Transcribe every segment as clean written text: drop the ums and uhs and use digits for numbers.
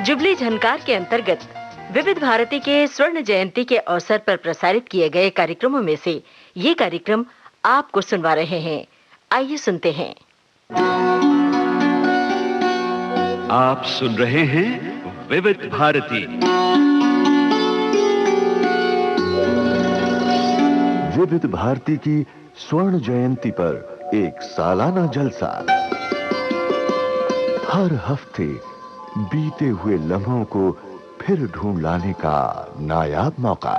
Jubilee झनकार के अंतर्गत विविध भारती के स्वर्ण जयंती के अवसर पर प्रसारित किए गए कार्यक्रमों में से ये कार्यक्रम आपको सुनवा रहे हैं। आइए सुनते हैं। आप सुन रहे हैं विविध भारती। विविध भारती की स्वर्ण जयंती पर एक सालाना जलसा। हर हफ्ते बीते हुए लम्हों को फिर ढूंढ लाने का नायाब मौका।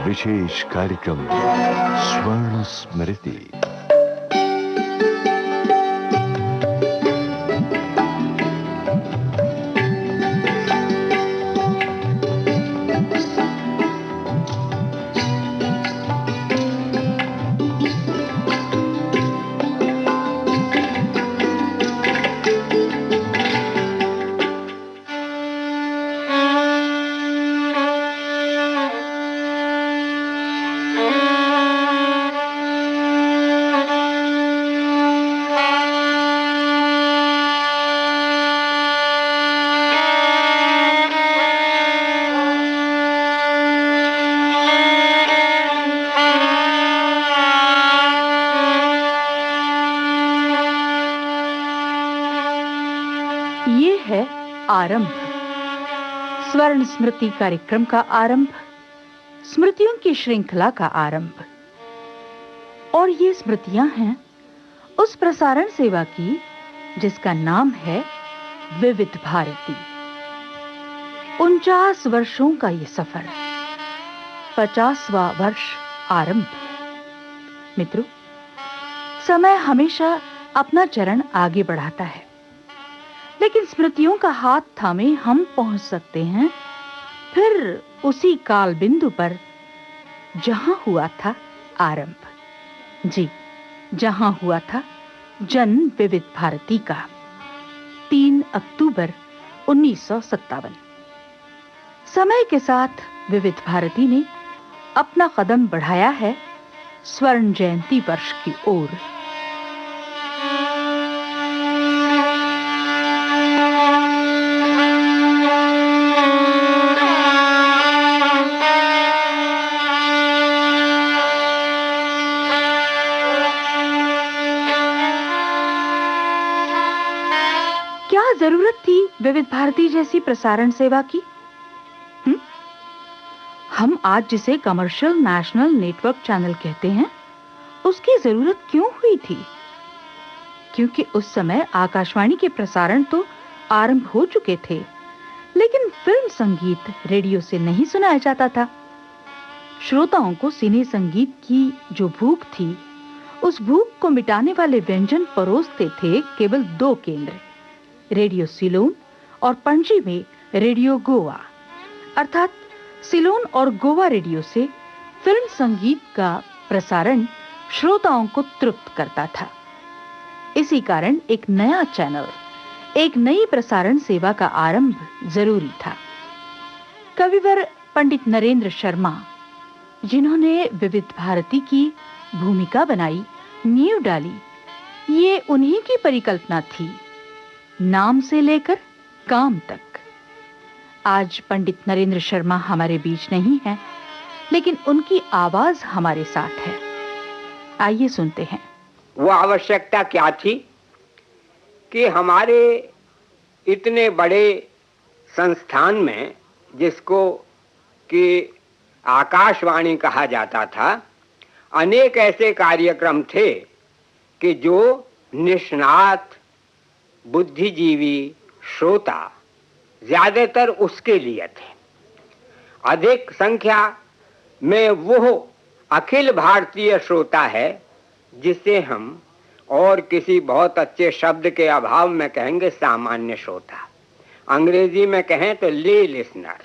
विशेष कार्यक्रम स्वर्ण स्मृति। ये है आरंभ, स्वर्ण स्मृति कार्यक्रम का आरंभ, स्मृतियों की श्रृंखला का आरंभ। और ये स्मृतियां हैं उस प्रसारण सेवा की जिसका नाम है विविध भारती। 49 वर्षों का ये सफर, 50वां वर्ष आरंभ। मित्रों, समय हमेशा अपना चरण आगे बढ़ाता है, लेकिन स्मृतियों का हाथ थामे हम पहुंच सकते हैं फिर उसी काल बिंदु पर जहां हुआ था आरंभ। जी, जहां हुआ था जन्म विविध भारती का 3 अक्टूबर 1957। समय के साथ विविध भारती ने अपना कदम बढ़ाया है स्वर्ण जयंती वर्ष की ओर। क्या जरूरत थी विविध भारती जैसी प्रसारण सेवा की? हम आज जिसे कमर्शियल नेशनल नेटवर्क चैनल कहते हैं, उसकी जरूरत क्यों हुई थी? क्योंकि उस समय आकाशवाणी के प्रसारण तो आरंभ हो चुके थे, लेकिन फिल्म संगीत रेडियो से नहीं सुनाया जाता था। श्रोताओं को सिने संगीत की जो भूख थी, उस भूख को मिटाने वाले व्यंजन परोसते थे केवल 2 केंद्र, रेडियो सिलोन और पणजी में रेडियो गोवा। अर्थात सिलोन और गोवा रेडियो से फिल्म संगीत का प्रसारण श्रोताओं को तृप्त करता था। इसी कारण एक नया चैनल, एक नई प्रसारण सेवा का आरंभ जरूरी था। कविवर पंडित नरेंद्र शर्मा, जिन्होंने विविध भारती की भूमिका बनाई, नींव डाली, ये उन्हीं की परिकल्पना थी, नाम से लेकर काम तक। आज पंडित नरेंद्र शर्मा हमारे बीच नहीं है, लेकिन उनकी आवाज हमारे साथ है। आइए सुनते हैं। वो आवश्यकता क्या थी कि हमारे इतने बड़े संस्थान में, जिसको कि आकाशवाणी कहा जाता था, अनेक ऐसे कार्यक्रम थे कि जो निष्णात बुद्धिजीवी श्रोता ज्यादातर उसके लिए थे। अधिक संख्या में वो अखिल भारतीय श्रोता है जिसे हम और किसी बहुत अच्छे शब्द के अभाव में कहेंगे सामान्य श्रोता, अंग्रेजी में कहें तो ले लिसनर।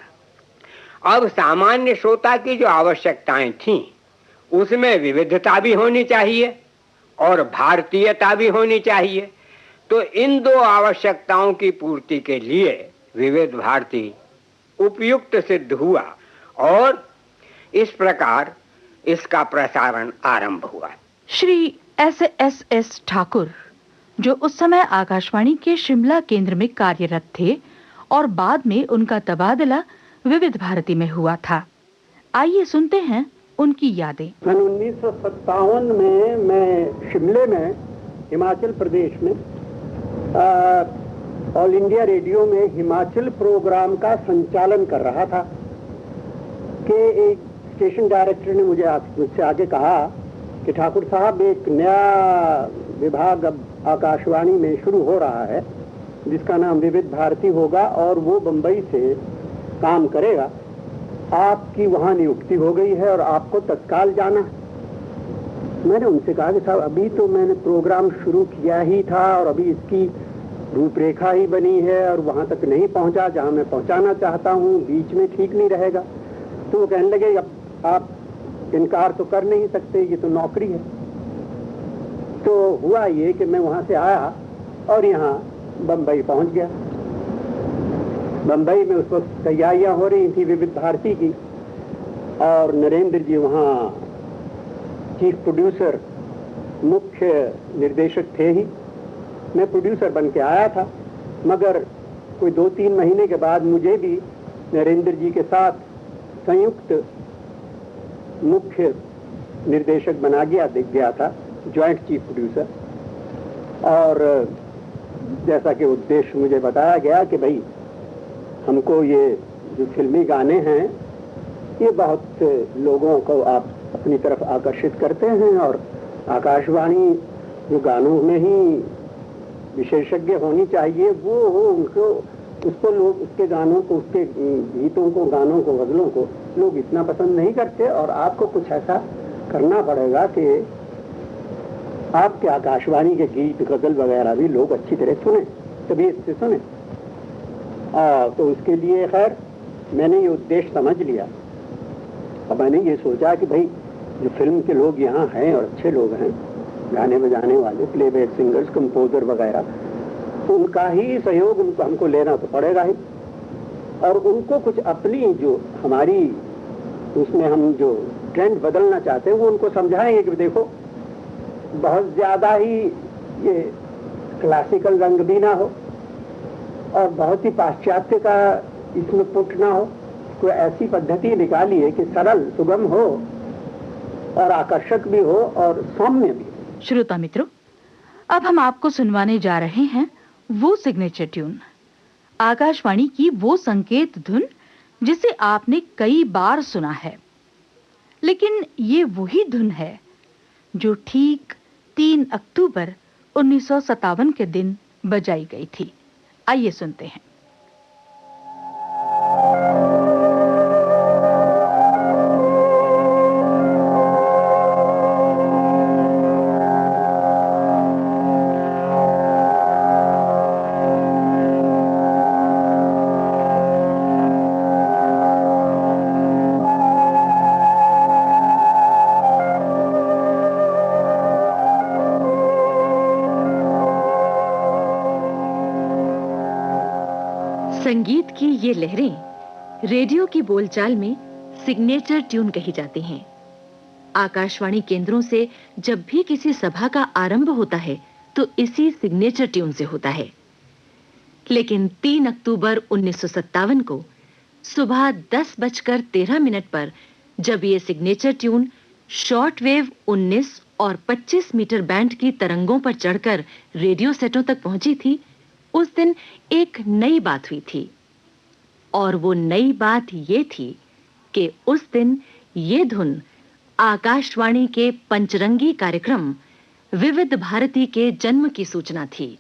अब सामान्य श्रोता की जो आवश्यकताएं थीं, उसमें विविधता भी होनी चाहिए और भारतीयता भी होनी चाहिए। तो इन 2 आवश्यकताओं की पूर्ति के लिए विविध भारती उपयुक्त सिद्ध हुआ और इस प्रकार इसका प्रसारण आरंभ हुआ। श्री एस ठाकुर, जो उस समय आकाशवाणी के शिमला केंद्र में कार्यरत थे और बाद में उनका तबादला विविध भारती में हुआ था। आइए सुनते हैं उनकी यादें। सन 1957 में मैं शिमले में, हिमाचल प्रदेश में, ऑल इंडिया रेडियो में हिमाचल प्रोग्राम का संचालन कर रहा था कि एक स्टेशन डायरेक्टर ने मुझसे आगे कहा कि ठाकुर साहब, एक नया विभाग अब आकाशवाणी में शुरू हो रहा है जिसका नाम विविध भारती होगा और वो बंबई से काम करेगा। आपकी वहाँ नियुक्ति हो गई है और आपको तत्काल जाना है। मैंने उनसे कहा कि साहब, अभी तो मैंने प्रोग्राम शुरू किया ही था और अभी इसकी रूपरेखा ही बनी है और वहाँ तक नहीं पहुँचा जहाँ मैं पहुँचाना चाहता हूँ, बीच में ठीक नहीं रहेगा। तो वो कहने लगे, अब आप इनकार तो कर नहीं सकते, ये तो नौकरी है। तो हुआ ये कि मैं वहाँ से आया और यहाँ बम्बई पहुँच गया। बम्बई में उस वक्त तैयारियां हो रही थी विविध भारती की और नरेंद्र जी वहाँ चीफ प्रोड्यूसर, मुख्य निर्देशक थे ही। मैं प्रोड्यूसर बन के आया था, मगर कोई 2-3 महीने के बाद मुझे भी नरेंद्र जी के साथ संयुक्त मुख्य निर्देशक बना गया था, जॉइंट चीफ प्रोड्यूसर। और जैसा कि उद्देश्य मुझे बताया गया कि भाई, हमको ये जो फिल्मी गाने हैं ये बहुत लोगों को आप अपनी तरफ आकर्षित करते हैं और आकाशवाणी जो गानों में ही विशेषज्ञ होनी चाहिए, वो उनको उसको लोग उसके गानों को, उसके गीतों को, गानों को, गजलों को लोग इतना पसंद नहीं करते और आपको कुछ ऐसा करना पड़ेगा कि आपके आकाशवाणी के गीत, गजल वगैरह भी लोग अच्छी तरह सुने, तभी इससे सुने। तो उसके लिए खैर मैंने ये उद्देश्य समझ लिया और मैंने ये सोचा कि भाई, जो फिल्म के लोग यहाँ हैं और अच्छे लोग हैं, गाने बजाने वाले, प्लेबैक सिंगर्स, कंपोजर वगैरह, उनका ही सहयोग हमको लेना तो पड़ेगा ही। और उनको कुछ अपनी जो हमारी उसमें हम जो ट्रेंड बदलना चाहते हैं वो उनको समझाएंगे कि देखो, बहुत ज्यादा ही ये क्लासिकल रंग भी ना हो और बहुत ही पाश्चात्य का इसमें पुट ना हो। कोई ऐसी पद्धति निकालिए कि सरल, सुगम हो और आकर्षक भी हो और सौम्य भी। श्रोता मित्रों, अब हम आपको सुनवाने जा रहे हैं वो सिग्नेचर ट्यून, आकाशवाणी की वो संकेत धुन जिसे आपने कई बार सुना है, लेकिन ये वही धुन है जो ठीक 3 अक्टूबर 1957 के दिन बजाई गई थी। आइए सुनते हैं। संगीत की ये लहरें रेडियो की बोलचाल में सिग्नेचर ट्यून कही जाती हैं। आकाशवाणी केंद्रों से जब भी किसी सभा का आरंभ होता है तो इसी सिग्नेचर ट्यून से होता है। लेकिन 3 अक्टूबर 1957 को सुबह 10:13 पर जब ये सिग्नेचर ट्यून शॉर्ट वेव 19 और 25 मीटर बैंड की तरंगों पर चढ़कर रेडियो सेटों तक पहुंची थी, उस दिन एक नई बात हुई थी। और वो नई बात ये थी कि उस दिन ये धुन आकाशवाणी के पंचरंगी कार्यक्रम विविध भारती के जन्म की सूचना थी।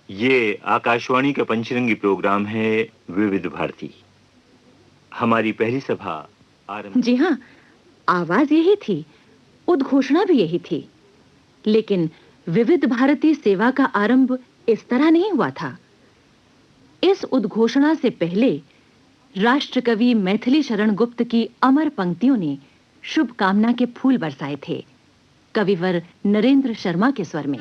ये आकाशवाणी का पंचरंगी प्रोग्राम है विविध भारती। हमारी पहली सभा आरंभ। जी हाँ, आवाज यही थी, उद्घोषणा भी यही थी, लेकिन विविध भारती सेवा का आरंभ इस तरह नहीं हुआ था। इस उद्घोषणा से पहले राष्ट्रकवि मैथिली शरण गुप्त की अमर पंक्तियों ने शुभकामना के फूल बरसाए थे, कविवर नरेंद्र शर्मा के स्वर में।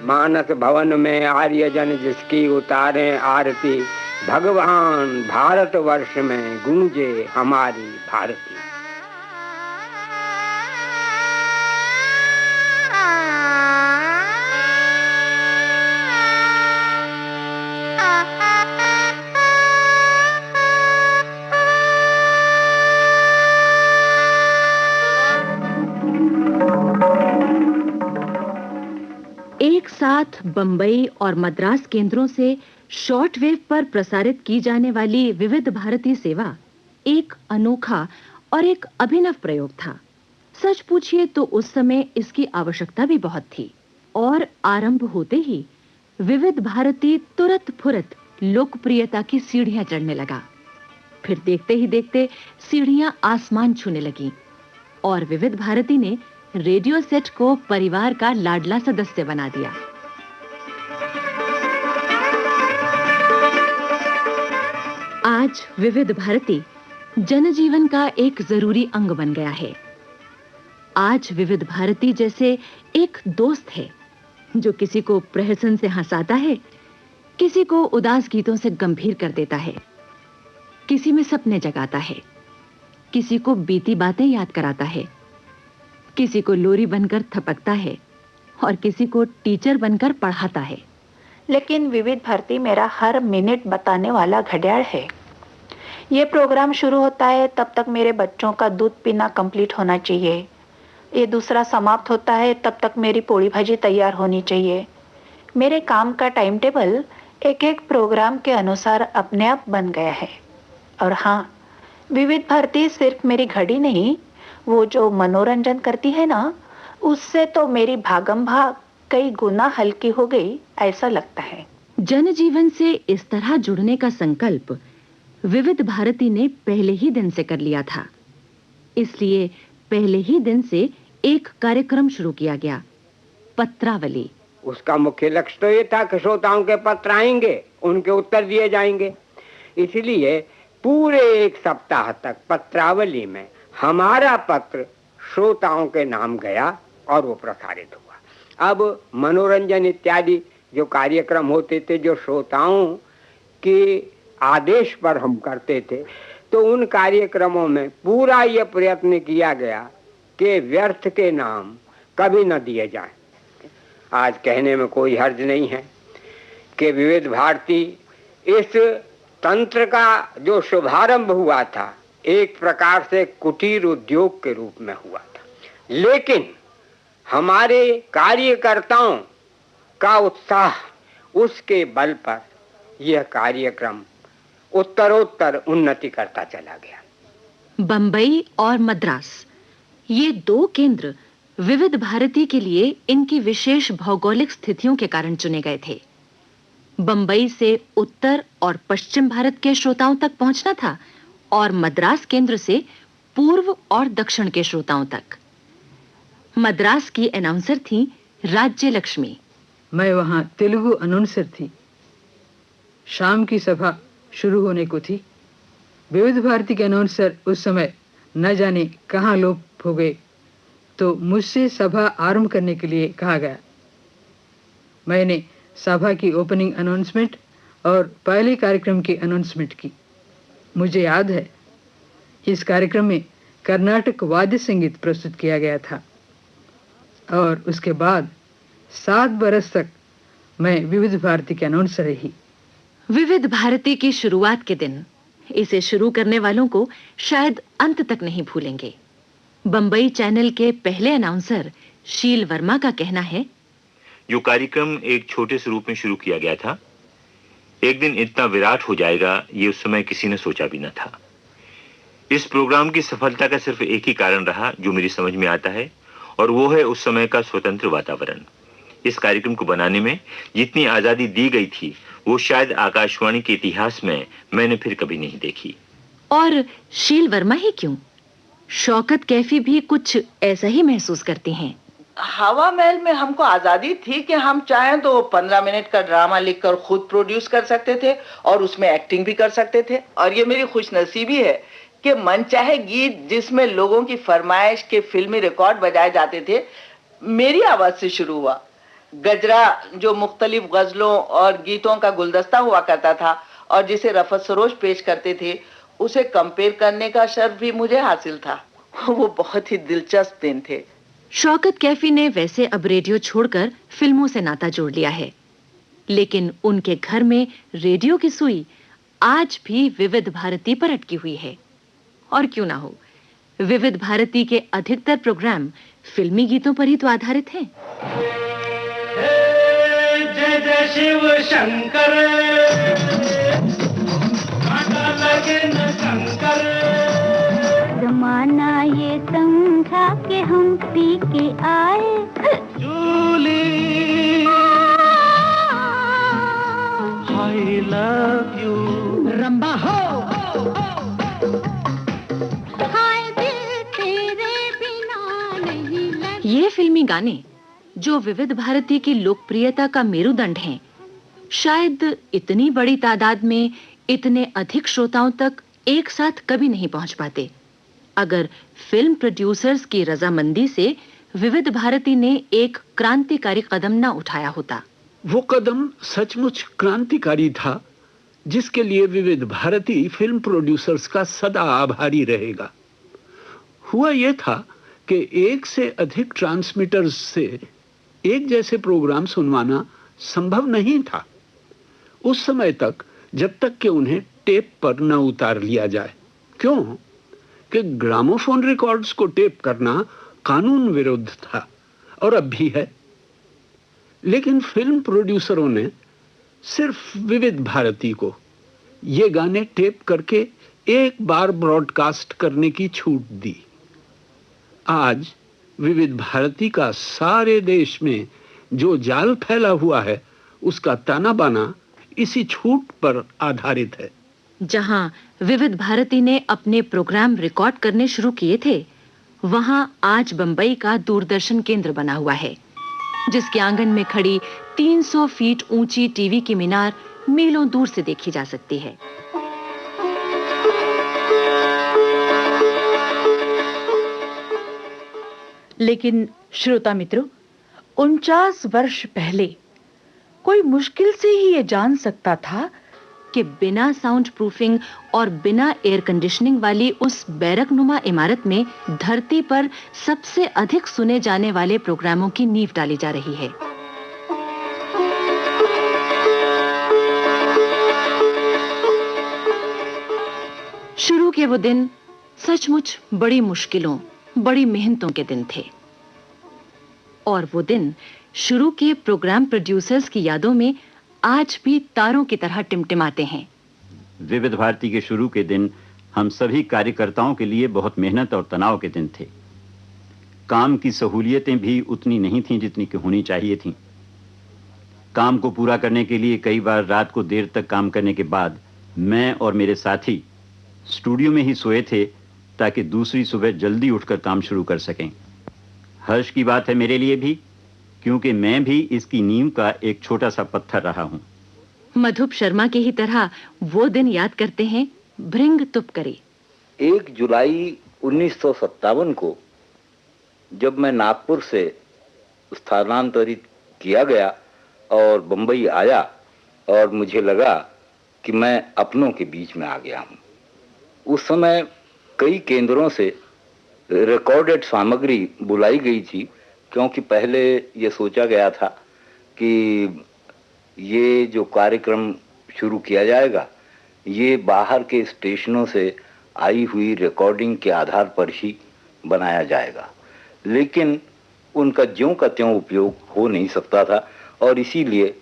मानस भवन में आर्यजन जिसकी उतारे आरती, भगवान भारत वर्ष में गूंजे हमारी भारती। एक साथ बंबई और मद्रास केंद्रों से शॉर्टवेव पर प्रसारित की जाने वाली विविध भारती सेवा एक अनोखा और एक अभिनव प्रयोग था। सच पूछिए तो उस समय इसकी आवश्यकता भी बहुत थी, और आरंभ होते ही विविध भारती तुरंत फुरत लोकप्रियता की सीढ़ियां चढ़ने लगा। फिर देखते ही देखते सीढ़ियां आसमान छूने लगीं और विविध भारती ने रेडियो सेट को परिवार का लाडला सदस्य बना दिया। आज विविध भारती जनजीवन का एक जरूरी अंग बन गया है। आज विविध भारती जैसे एक दोस्त है जो किसी को प्रहसन से हंसाता है, किसी को उदास गीतों से गंभीर कर देता है, किसी में सपने जगाता है, किसी को बीती बातें याद कराता है, किसी को लोरी बनकर थपकता है और किसी को टीचर बनकर पढ़ाता है। लेकिन विविध भारती मेरा हर मिनट बताने वाला घड़ियाल है। ये प्रोग्राम शुरू होता है तब तक मेरे बच्चों का दूध पीना कंप्लीट होना चाहिए। ये दूसरा समाप्त होता है तब तक मेरी पोड़ी भाजी तैयार होनी चाहिए। मेरे काम का टाइम टेबल एक एक प्रोग्राम के अनुसार अपने आप बन गया है। और हाँ, विविध भारती सिर्फ मेरी घड़ी नहीं, वो जो मनोरंजन करती है ना, उससे तो मेरी भागम भाग कई गुना हल्की हो गई, ऐसा लगता है। जनजीवन से इस तरह जुड़ने का संकल्प विविध भारती ने पहले ही दिन से कर लिया था। इसलिए पहले ही दिन से एक कार्यक्रम शुरू किया गया, पत्रावली। उसका मुख्य लक्ष्य तो ये था कि श्रोताओं के पत्र आएंगे, उनके उत्तर दिए जाएंगे। इसलिए पूरे एक सप्ताह तक पत्रावली में हमारा पत्र श्रोताओं के नाम गया और वो प्रसारित हुआ। अब मनोरंजन इत्यादि जो कार्यक्रम होते थे, जो श्रोताओं के आदेश पर हम करते थे, तो उन कार्यक्रमों में पूरा ये प्रयत्न किया गया कि व्यर्थ के नाम कभी न दिए जाएं। आज कहने में कोई हर्ज नहीं है कि विविध भारती इस तंत्र का जो शुभारंभ हुआ था, एक प्रकार से कुटीर उद्योग के रूप में हुआ था, लेकिन हमारे कार्यकर्ताओं का उत्साह, उसके बल पर यह कार्यक्रम उत्तरोत्तर उन्नति करता चला गया। बंबई और मद्रास, ये दो केंद्र विविध भारती के लिए इनकी विशेष भौगोलिक स्थितियों के कारण चुने गए थे। बंबई से उत्तर और पश्चिम भारत के श्रोताओं तक पहुंचना था और मद्रास केंद्र से पूर्व और दक्षिण के श्रोताओं तक। मद्रास की अनाउंसर थी राज्य लक्ष्मी। मैं वहां तेलुगु अनाउंसर थी। शाम की सभा शुरू होने को थी। विविध भारती के अनाउंसर उस समय न जाने कहां लोप हो गए, तो मुझसे सभा आरंभ करने के लिए कहा गया। मैंने सभा की ओपनिंग अनाउंसमेंट और पहले कार्यक्रम की अनाउंसमेंट की। मुझे याद है, इस कार्यक्रम में कर्नाटक वाद्य संगीत प्रस्तुत किया गया था और उसके बाद 7 बरस तक मैं विविध भारती के अनाउंसर रही। विविध भारती की शुरुआत के दिन इसे शुरू करने वालों को शायद अंत तक नहीं भूलेंगे। बंबई चैनल के पहले अनाउंसर शील वर्मा का कहना है, जो कार्यक्रम एक छोटे से रूप में शुरू किया गया था, एक दिन इतना विराट हो जाएगा, ये उस समय किसी ने सोचा भी न था। इस प्रोग्राम की सफलता का सिर्फ एक ही कारण रहा जो मेरी समझ में आता है, और वो है उस समय का स्वतंत्र वातावरण। इस कार्यक्रम को बनाने में जितनी आजादी दी गई थी वो शायद आकाशवाणी के इतिहास में मैंने फिर कभी नहीं देखी। और शील वर्मा ही क्यों, शौकत कैफी भी कुछ ऐसा ही महसूस करती हैं। हवा महल में हमको आजादी थी कि हम चाहें तो 15 मिनट का ड्रामा लिखकर खुद प्रोड्यूस कर सकते थे और उसमें एक्टिंग भी कर सकते थे। और ये मेरी खुशनसीबी है कि मनचाहे गीत जिसमें लोगों की फरमाइश के फिल्मी रिकॉर्ड बजाए जाते थे मेरी आवाज से शुरू हुआ। गजरा जो मुख्तलिफ गजलों और गीतों का गुलदस्ता हुआ करता था और जिसे रफत सरोज पेश करते थे उसे कंपेयर करने का शर्फ भी मुझे हासिल था। वो बहुत ही दिलचस्प दिन थे। शौकत कैफी ने वैसे अब रेडियो छोड़कर फिल्मों से नाता जोड़ लिया है, लेकिन उनके घर में रेडियो की सुई आज भी विविध भारती पर अटकी हुई है। और क्यों ना हो, विविध भारती के अधिकतर प्रोग्राम फिल्मी गीतों पर ही तो आधारित हैं। जय जय शिव शंकर, लगे न शंकर। जमाना ये समझा के हम पी के आए जूली, I love you रंबा हो। हाय दिल तेरे बिना नहीं लगता। ये फिल्मी गाने जो विविध भारती की लोकप्रियता का मेरुदंड हैं, शायद इतनी बड़ी तादाद में इतने अधिक श्रोताओं तक एक साथ कभी नहीं पहुंच पाते अगर फिल्म प्रोड्यूसर्स की रजामंदी से विविध भारती ने एक क्रांतिकारी कदम न उठाया होता। वो कदम सचमुच क्रांतिकारी था जिसके लिए विविध भारती फिल्म प्रोड्यूसर्स का सदा आभारी रहेगा। हुआ यह था कि एक से अधिक ट्रांसमीटर्स से एक जैसे प्रोग्राम सुनवाना संभव नहीं था उस समय तक, जब तक कि उन्हें टेप पर न उतार लिया जाए। क्यों कि ग्रामोफोन रिकॉर्ड्स को टेप करना कानून विरुद्ध था और अब भी है। लेकिन फिल्म प्रोड्यूसरों ने सिर्फ विविध भारती को ये गाने टेप करके एक बार ब्रॉडकास्ट करने की छूट दी। आज विविध भारती का सारे देश में जो जाल फैला हुआ है उसका ताना बाना इसी छूट पर आधारित है। जहां विविध भारती ने अपने प्रोग्राम रिकॉर्ड करने शुरू किए थे, वहां आज बंबई का दूरदर्शन केंद्र बना हुआ है, जिसके आंगन में खड़ी 300 फीट ऊंची टीवी की मीनार मीलों दूर से देखी जा सकती है। लेकिन श्रोता मित्रों, 49 वर्ष पहले कोई मुश्किल से ही ये जान सकता था कि बिना साउंड प्रूफिंग और बिना एयर कंडीशनिंग वाली उस बैरकनुमा इमारत में धरती पर सबसे अधिक सुने जाने वाले प्रोग्रामों की नींव डाली जा रही है। शुरू के वो दिन सचमुच बड़ी मुश्किलों, बड़ी मेहनतों के दिन थे। और वो दिन शुरू के प्रोग्राम प्रोड्यूसर्स की यादों में आज भी तारों की तरह टिमटिमाते हैं। विविध भारती के शुरू के दिन हम सभी कार्यकर्ताओं के लिए बहुत मेहनत और तनाव के दिन थे। काम की सहूलियतें भी उतनी नहीं थीं जितनी कि होनी चाहिए थीं। काम को पूरा करने के लिए कई बार रात को देर तक काम करने के बाद मैं और मेरे साथी स्टूडियो में ही सोए थे ताकि दूसरी सुबह जल्दी उठकर काम शुरू कर सकें। हर्ष की बात है मेरे लिए भी, क्योंकि मैं भी इसकी नींव का एक छोटा सा पत्थर रहा हूं। मधुप शर्मा की ही तरह वो दिन याद करते हैं भृंग तुप करे। 1 जुलाई 1957 को जब मैं नागपुर से स्थानांतरित किया गया और बंबई आया और मुझे लगा कि मैं अपनों के बीच में आ गया हूं। उस समय कई केंद्रों से रिकॉर्डेड सामग्री बुलाई गई थी, क्योंकि पहले ये सोचा गया था कि ये जो कार्यक्रम शुरू किया जाएगा ये बाहर के स्टेशनों से आई हुई रिकॉर्डिंग के आधार पर ही बनाया जाएगा, लेकिन उनका ज्यों का त्यों उपयोग हो नहीं सकता था और इसीलिए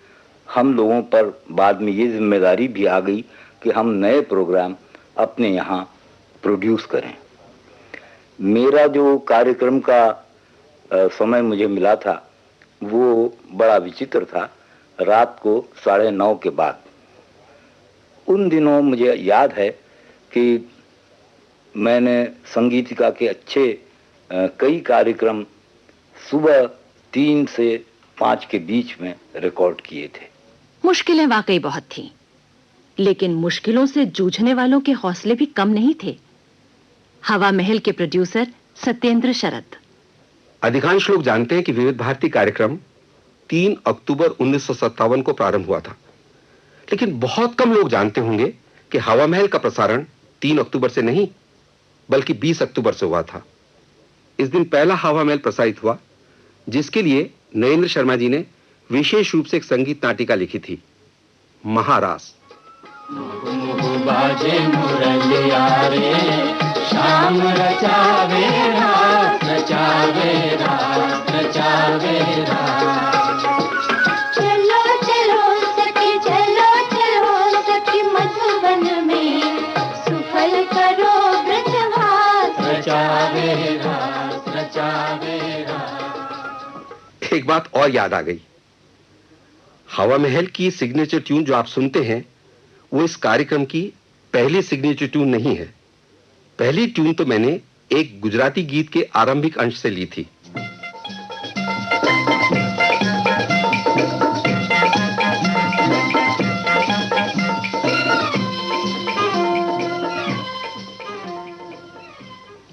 हम लोगों पर बाद में ये जिम्मेदारी भी आ गई कि हम नए प्रोग्राम अपने यहाँ प्रोड्यूस करें। मेरा जो कार्यक्रम का समय मुझे मिला था वो बड़ा विचित्र था, रात को 9:30 के बाद। उन दिनों मुझे याद है कि मैंने संगीतिका के अच्छे कई कार्यक्रम सुबह 3 से 5 के बीच में रिकॉर्ड किए थे। मुश्किलें वाकई बहुत थीं, लेकिन मुश्किलों से जूझने वालों के हौसले भी कम नहीं थे। हवा महल के प्रोड्यूसर सत्येंद्र शरद। अधिकांश लोग जानते हैं कि विविध भारती कार्यक्रम 3 अक्टूबर 1957 को प्रारंभ हुआ था, लेकिन बहुत कम लोग जानते होंगे कि हवा महल का प्रसारण 3 अक्टूबर से नहीं बल्कि 20 अक्टूबर से हुआ था। इस दिन पहला हवा महल प्रसारित हुआ, जिसके लिए नरेंद्र शर्मा जी ने विशेष रूप से एक संगीत नाटिका लिखी थी, महारास। बाजे मुरलिया रे, शाम रचावे रात, रचावे रात, रचावे रात। चलो चलो सखी, चलो चलो सखी, मधुबन में सुफल करो ब्रजवास, रचावे रात, रचावे रात। एक बात और याद आ गई, हवा महल की सिग्नेचर ट्यून जो आप सुनते हैं वो इस कार्यक्रम की पहली सिग्नेचर ट्यून नहीं है। पहली ट्यून तो मैंने एक गुजराती गीत के आरंभिक अंश से ली थी।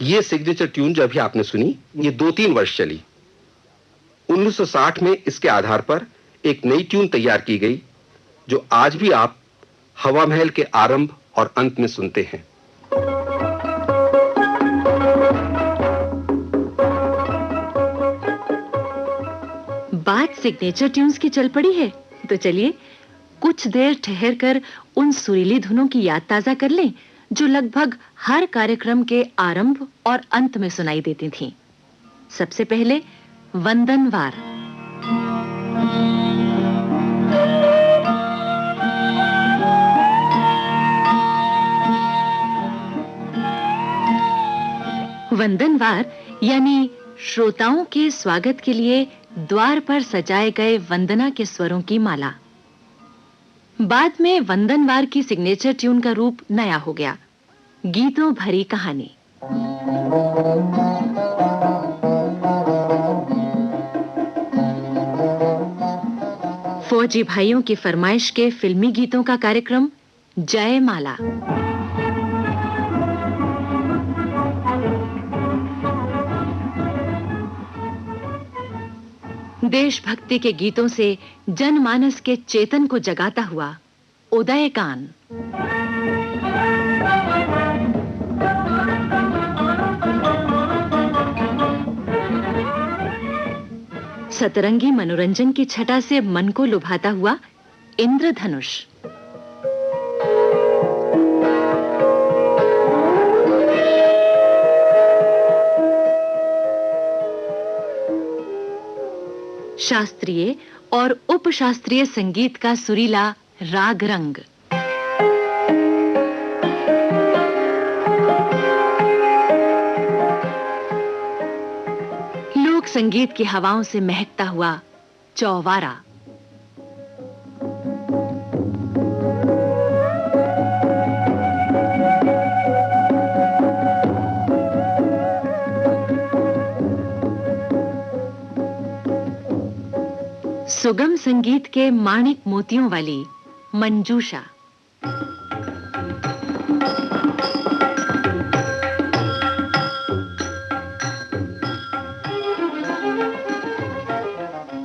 ये सिग्नेचर ट्यून जो अभी आपने सुनी, ये 2-3 वर्ष चली। 1960 में इसके आधार पर एक नई ट्यून तैयार की गई, जो आज भी आप हवा महल के आरंभ और अंत में सुनते हैं। बात सिग्नेचर ट्यून्स की चल पड़ी है, तो चलिए कुछ देर ठहरकर उन सुरीली धुनों की याद ताजा कर लें जो लगभग हर कार्यक्रम के आरंभ और अंत में सुनाई देती थीं। सबसे पहले वंदनवार। वंदनवार यानी श्रोताओं के स्वागत के लिए द्वार पर सजाए गए वंदना के स्वरों की माला। बाद में वंदनवार की सिग्नेचर ट्यून का रूप नया हो गया, गीतों भरी कहानी। फौजी भाइयों की फरमाइश के फिल्मी गीतों का कार्यक्रम जयमाला। देशभक्ति के गीतों से जनमानस के चेतन को जगाता हुआ उदयकान। सतरंगी मनोरंजन की छटा से मन को लुभाता हुआ इंद्रधनुष। शास्त्रीय और उपशास्त्रीय संगीत का सुरीला राग रंग। लोक संगीत की हवाओं से महकता हुआ चौवारा। सुगम संगीत के माणिक मोतियों वाली मंजूषा।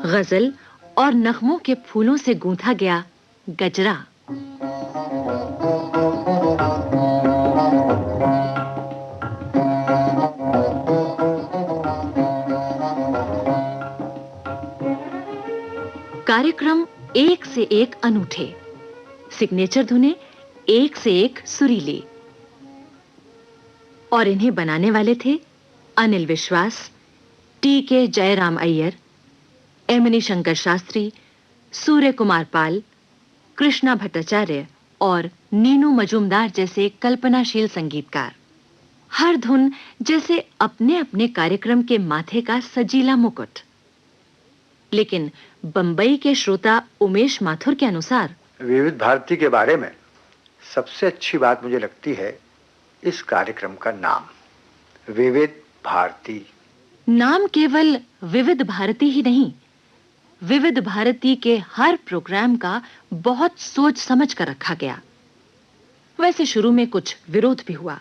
गजल और नगमों के फूलों से गूंथा गया गजरा। कार्यक्रम एक से एक अनूठे, सिग्नेचर धुनें एक से एक सुरीली। और इन्हें बनाने वाले थे अनिल विश्वास, टी.के. जयराम अय्यर, एमनी शंकर शास्त्री, सूर्य कुमार पाल, कृष्णा भट्टाचार्य और नीनू मजूमदार जैसे कल्पनाशील संगीतकार। हर धुन जैसे अपने अपने कार्यक्रम के माथे का सजीला मुकुट। लेकिन बंबई के श्रोता उमेश माथुर के अनुसार विविध भारती के बारे में सबसे अच्छी बात मुझे लगती है इस कार्यक्रम का नाम, विविध भारती। नाम केवल विविध भारती ही नहीं, विविध भारती के हर प्रोग्राम का बहुत सोच समझ कर रखा गया। वैसे शुरू में कुछ विरोध भी हुआ।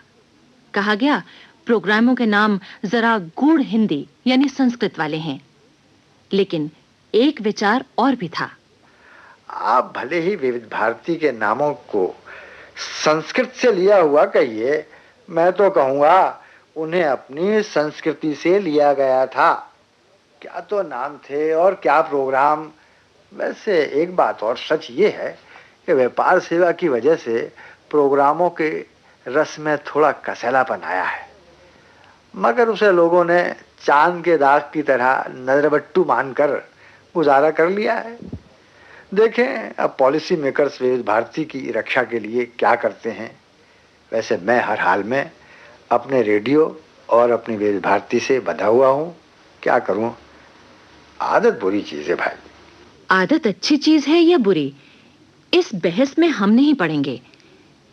कहा गया प्रोग्रामों के नाम जरा गूढ़ हिंदी यानी संस्कृत वाले हैं, लेकिन एक विचार और भी था। आप भले ही विविध भारती के नामों को संस्कृत से लिया हुआ कहिए, मैं तो कहूंगा उन्हें अपनी संस्कृति से लिया गया था। क्या तो नाम थे और क्या प्रोग्राम। वैसे एक बात और सच ये है कि व्यापार सेवा की वजह से प्रोग्रामों के रस में थोड़ा कसैलापन आया है, मगर उसे लोगों ने चांद के दाग की तरह नजरबट्टू मानकर गुजारा कर लिया है। देखें अब पॉलिसी मेकर्स विविध भारती की रक्षा के लिए क्या करते हैं। वैसे मैं हर हाल में अपने रेडियो और अपनी विविध भारती से बंधा हुआ हूँ। क्या करूँ, आदत बुरी चीज है भाई। आदत अच्छी चीज है या बुरी, इस बहस में हम नहीं पड़ेंगे,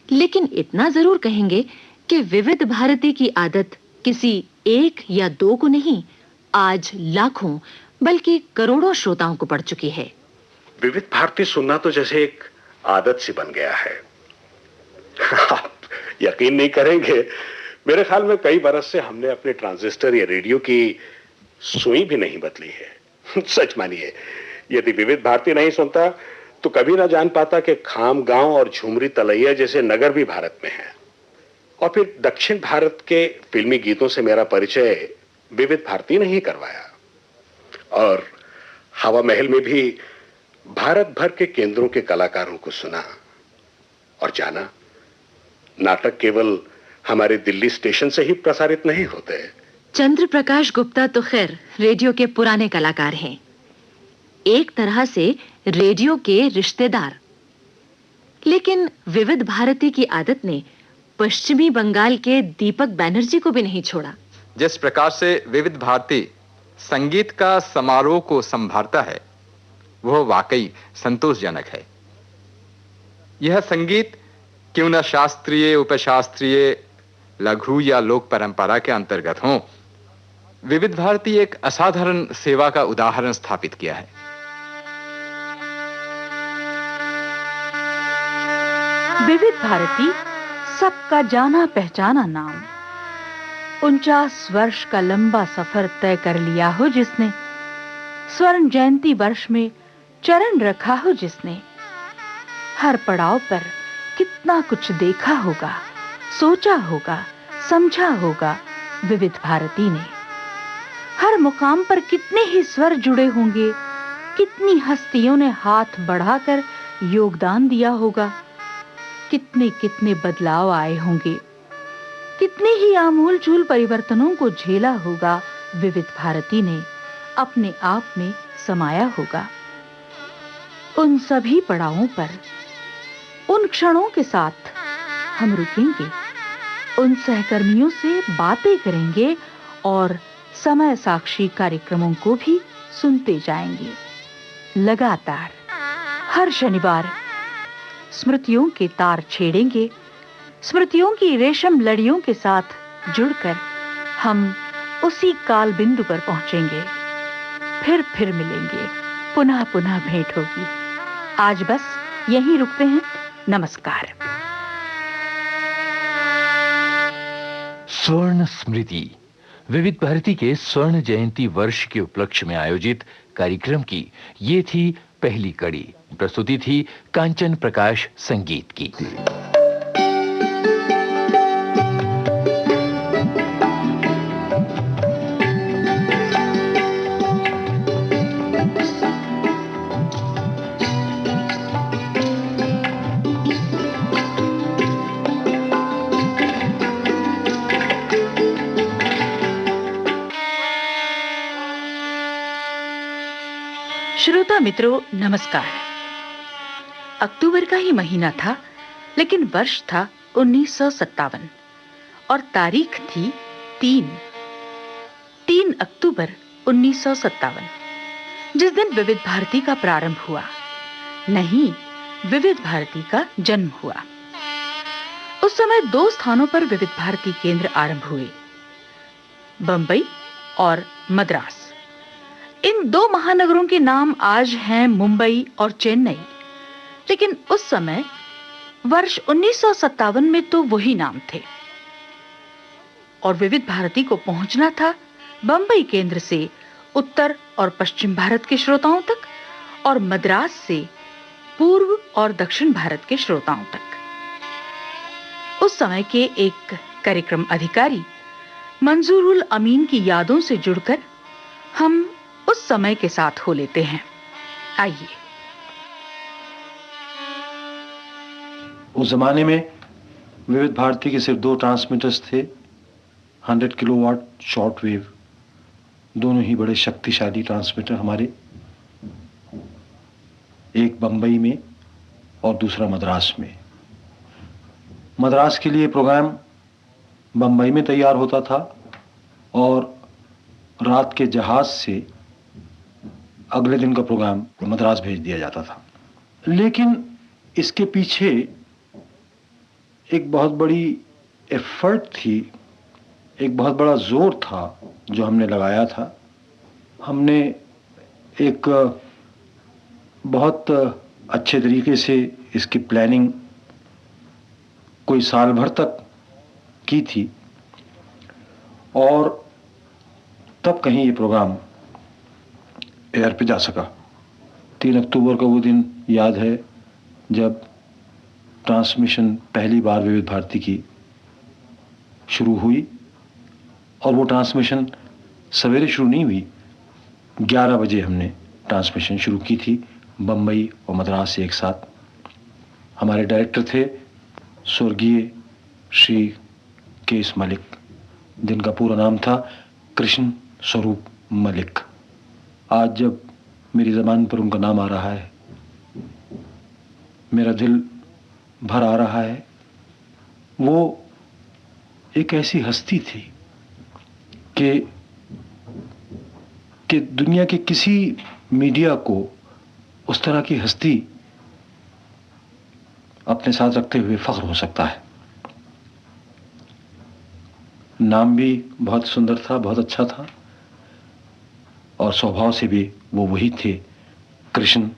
लेकिन इतना जरूर कहेंगे कि विविध भारती की आदत किसी एक या दो को नहीं, आज लाखों बल्कि करोड़ों श्रोताओं को पड़ चुकी है। विविध भारती सुनना तो जैसे एक आदत सी बन गया है। आप यकीन नहीं करेंगे, मेरे ख्याल में कई बरस से हमने अपने ट्रांजिस्टर या रेडियो की सुई भी नहीं बदली है। सच मानिए, यदि विविध भारती नहीं सुनता तो कभी ना जान पाता कि खाम गांव और झुमरी तलैया जैसे नगर भी भारत में हैं। और फिर दक्षिण भारत के फिल्मी गीतों से मेरा परिचय विविध भारती ने ही करवाया। और हवा महल में भी भारत भर के केंद्रों के कलाकारों को सुना और जाना। नाटक केवल हमारे दिल्ली स्टेशन से ही प्रसारित नहीं होते। चंद्र प्रकाश गुप्ता तो खैर रेडियो के पुराने कलाकार हैं, एक तरह से रेडियो के रिश्तेदार। लेकिन विविध भारती की आदत ने पश्चिमी बंगाल के दीपक बैनर्जी को भी नहीं छोड़ा। जिस प्रकार से विविध भारती संगीत का समारोह को संभालता है, वह वाकई संतोषजनक है। यह संगीत क्यों न शास्त्रीय, उपशास्त्रीय, लघु या लोक परंपरा के अंतर्गत हो, विविध भारती एक असाधारण सेवा का उदाहरण स्थापित किया है। विविध भारती सबका जाना पहचाना नाम, 49 वर्ष का लंबा सफर तय कर लिया हो जिसने, स्वर्ण जयंती वर्ष में चरण रखा हो जिसने, हर पड़ाव पर कितना कुछ देखा होगा, सोचा होगा, समझा होगा विविध भारती ने। हर मुकाम पर कितने ही स्वर जुड़े होंगे, कितनी हस्तियों ने हाथ बढ़ाकर योगदान दिया होगा, कितने कितने बदलाव आए होंगे, कितने ही आमूल-चूल परिवर्तनों को झेला होगा विविध भारती ने, अपने आप में समाया होगा। उन सभी पड़ावों पर, उन क्षणों के साथ हम रुकेंगे, उन सहकर्मियों से बातें करेंगे और समय साक्षी कार्यक्रमों को भी सुनते जाएंगे। लगातार हर शनिवार स्मृतियों के तार छेड़ेंगे, स्मृतियों की रेशम लड़ियों के साथ जुड़कर हम उसी काल बिंदु पर पहुंचेंगे। फिर मिलेंगे, पुनः पुनः भेंट होगी। आज बस यहीं रुकते हैं। नमस्कार। स्वर्ण स्मृति विविध भारती के स्वर्ण जयंती वर्ष के उपलक्ष्य में आयोजित कार्यक्रम की ये थी पहली कड़ी। प्रस्तुति थी कांचन प्रकाश संगीत की। श्रोता मित्रों नमस्कार। अक्टूबर का ही महीना था, लेकिन वर्ष था 1957 और तारीख थी 3 अक्टूबर 1957। जिस दिन विविध भारती का प्रारंभ हुआ, नहीं, विविध भारती का जन्म हुआ। उस समय 2 स्थानों पर विविध भारती केंद्र आरंभ हुए, बंबई और मद्रास। इन 2 महानगरों के नाम आज हैं मुंबई और चेन्नई, लेकिन उस समय वर्ष 1957 में तो वही नाम थे। और विविध भारती को पहुंचना था बंबई केंद्र से उत्तर और पश्चिम भारत के श्रोताओं तक, और मद्रास से पूर्व और दक्षिण भारत के श्रोताओं तक। उस समय के एक कार्यक्रम अधिकारी मंजूरुल अमीन की यादों से जुड़कर हम उस समय के साथ हो लेते हैं। आइए। उस जमाने में विविध भारती के सिर्फ 2 ट्रांसमीटर्स थे, 100 किलोवाट शॉर्ट वेव, दोनों ही बड़े शक्तिशाली ट्रांसमीटर हमारे, एक बंबई में और दूसरा मद्रास में। मद्रास के लिए प्रोग्राम बंबई में तैयार होता था और रात के जहाज से अगले दिन का प्रोग्राम मद्रास भेज दिया जाता था। लेकिन इसके पीछे एक बहुत बड़ी एफर्ट थी, एक बहुत बड़ा जोर था जो हमने लगाया था। हमने एक बहुत अच्छे तरीके से इसकी प्लानिंग कोई साल भर तक की थी और तब कहीं ये प्रोग्राम एयर पे जा सका। 3 अक्टूबर का वो दिन याद है जब ट्रांसमिशन पहली बार विविध भारती की शुरू हुई, और वो ट्रांसमिशन सवेरे शुरू नहीं हुई, 11 बजे हमने ट्रांसमिशन शुरू की थी बंबई और मद्रास से एक साथ। हमारे डायरेक्टर थे स्वर्गीय श्री केएस मलिक, जिनका पूरा नाम था कृष्ण स्वरूप मलिक। आज जब मेरी ज़बान पर उनका नाम आ रहा है, मेरा दिल भर आ रहा है। वो एक ऐसी हस्ती थी कि दुनिया के किसी मीडिया को उस तरह की हस्ती अपने साथ रखते हुए फख्र हो सकता है। नाम भी बहुत सुंदर था, बहुत अच्छा था, और स्वभाव से भी वो वही थे, कृष्ण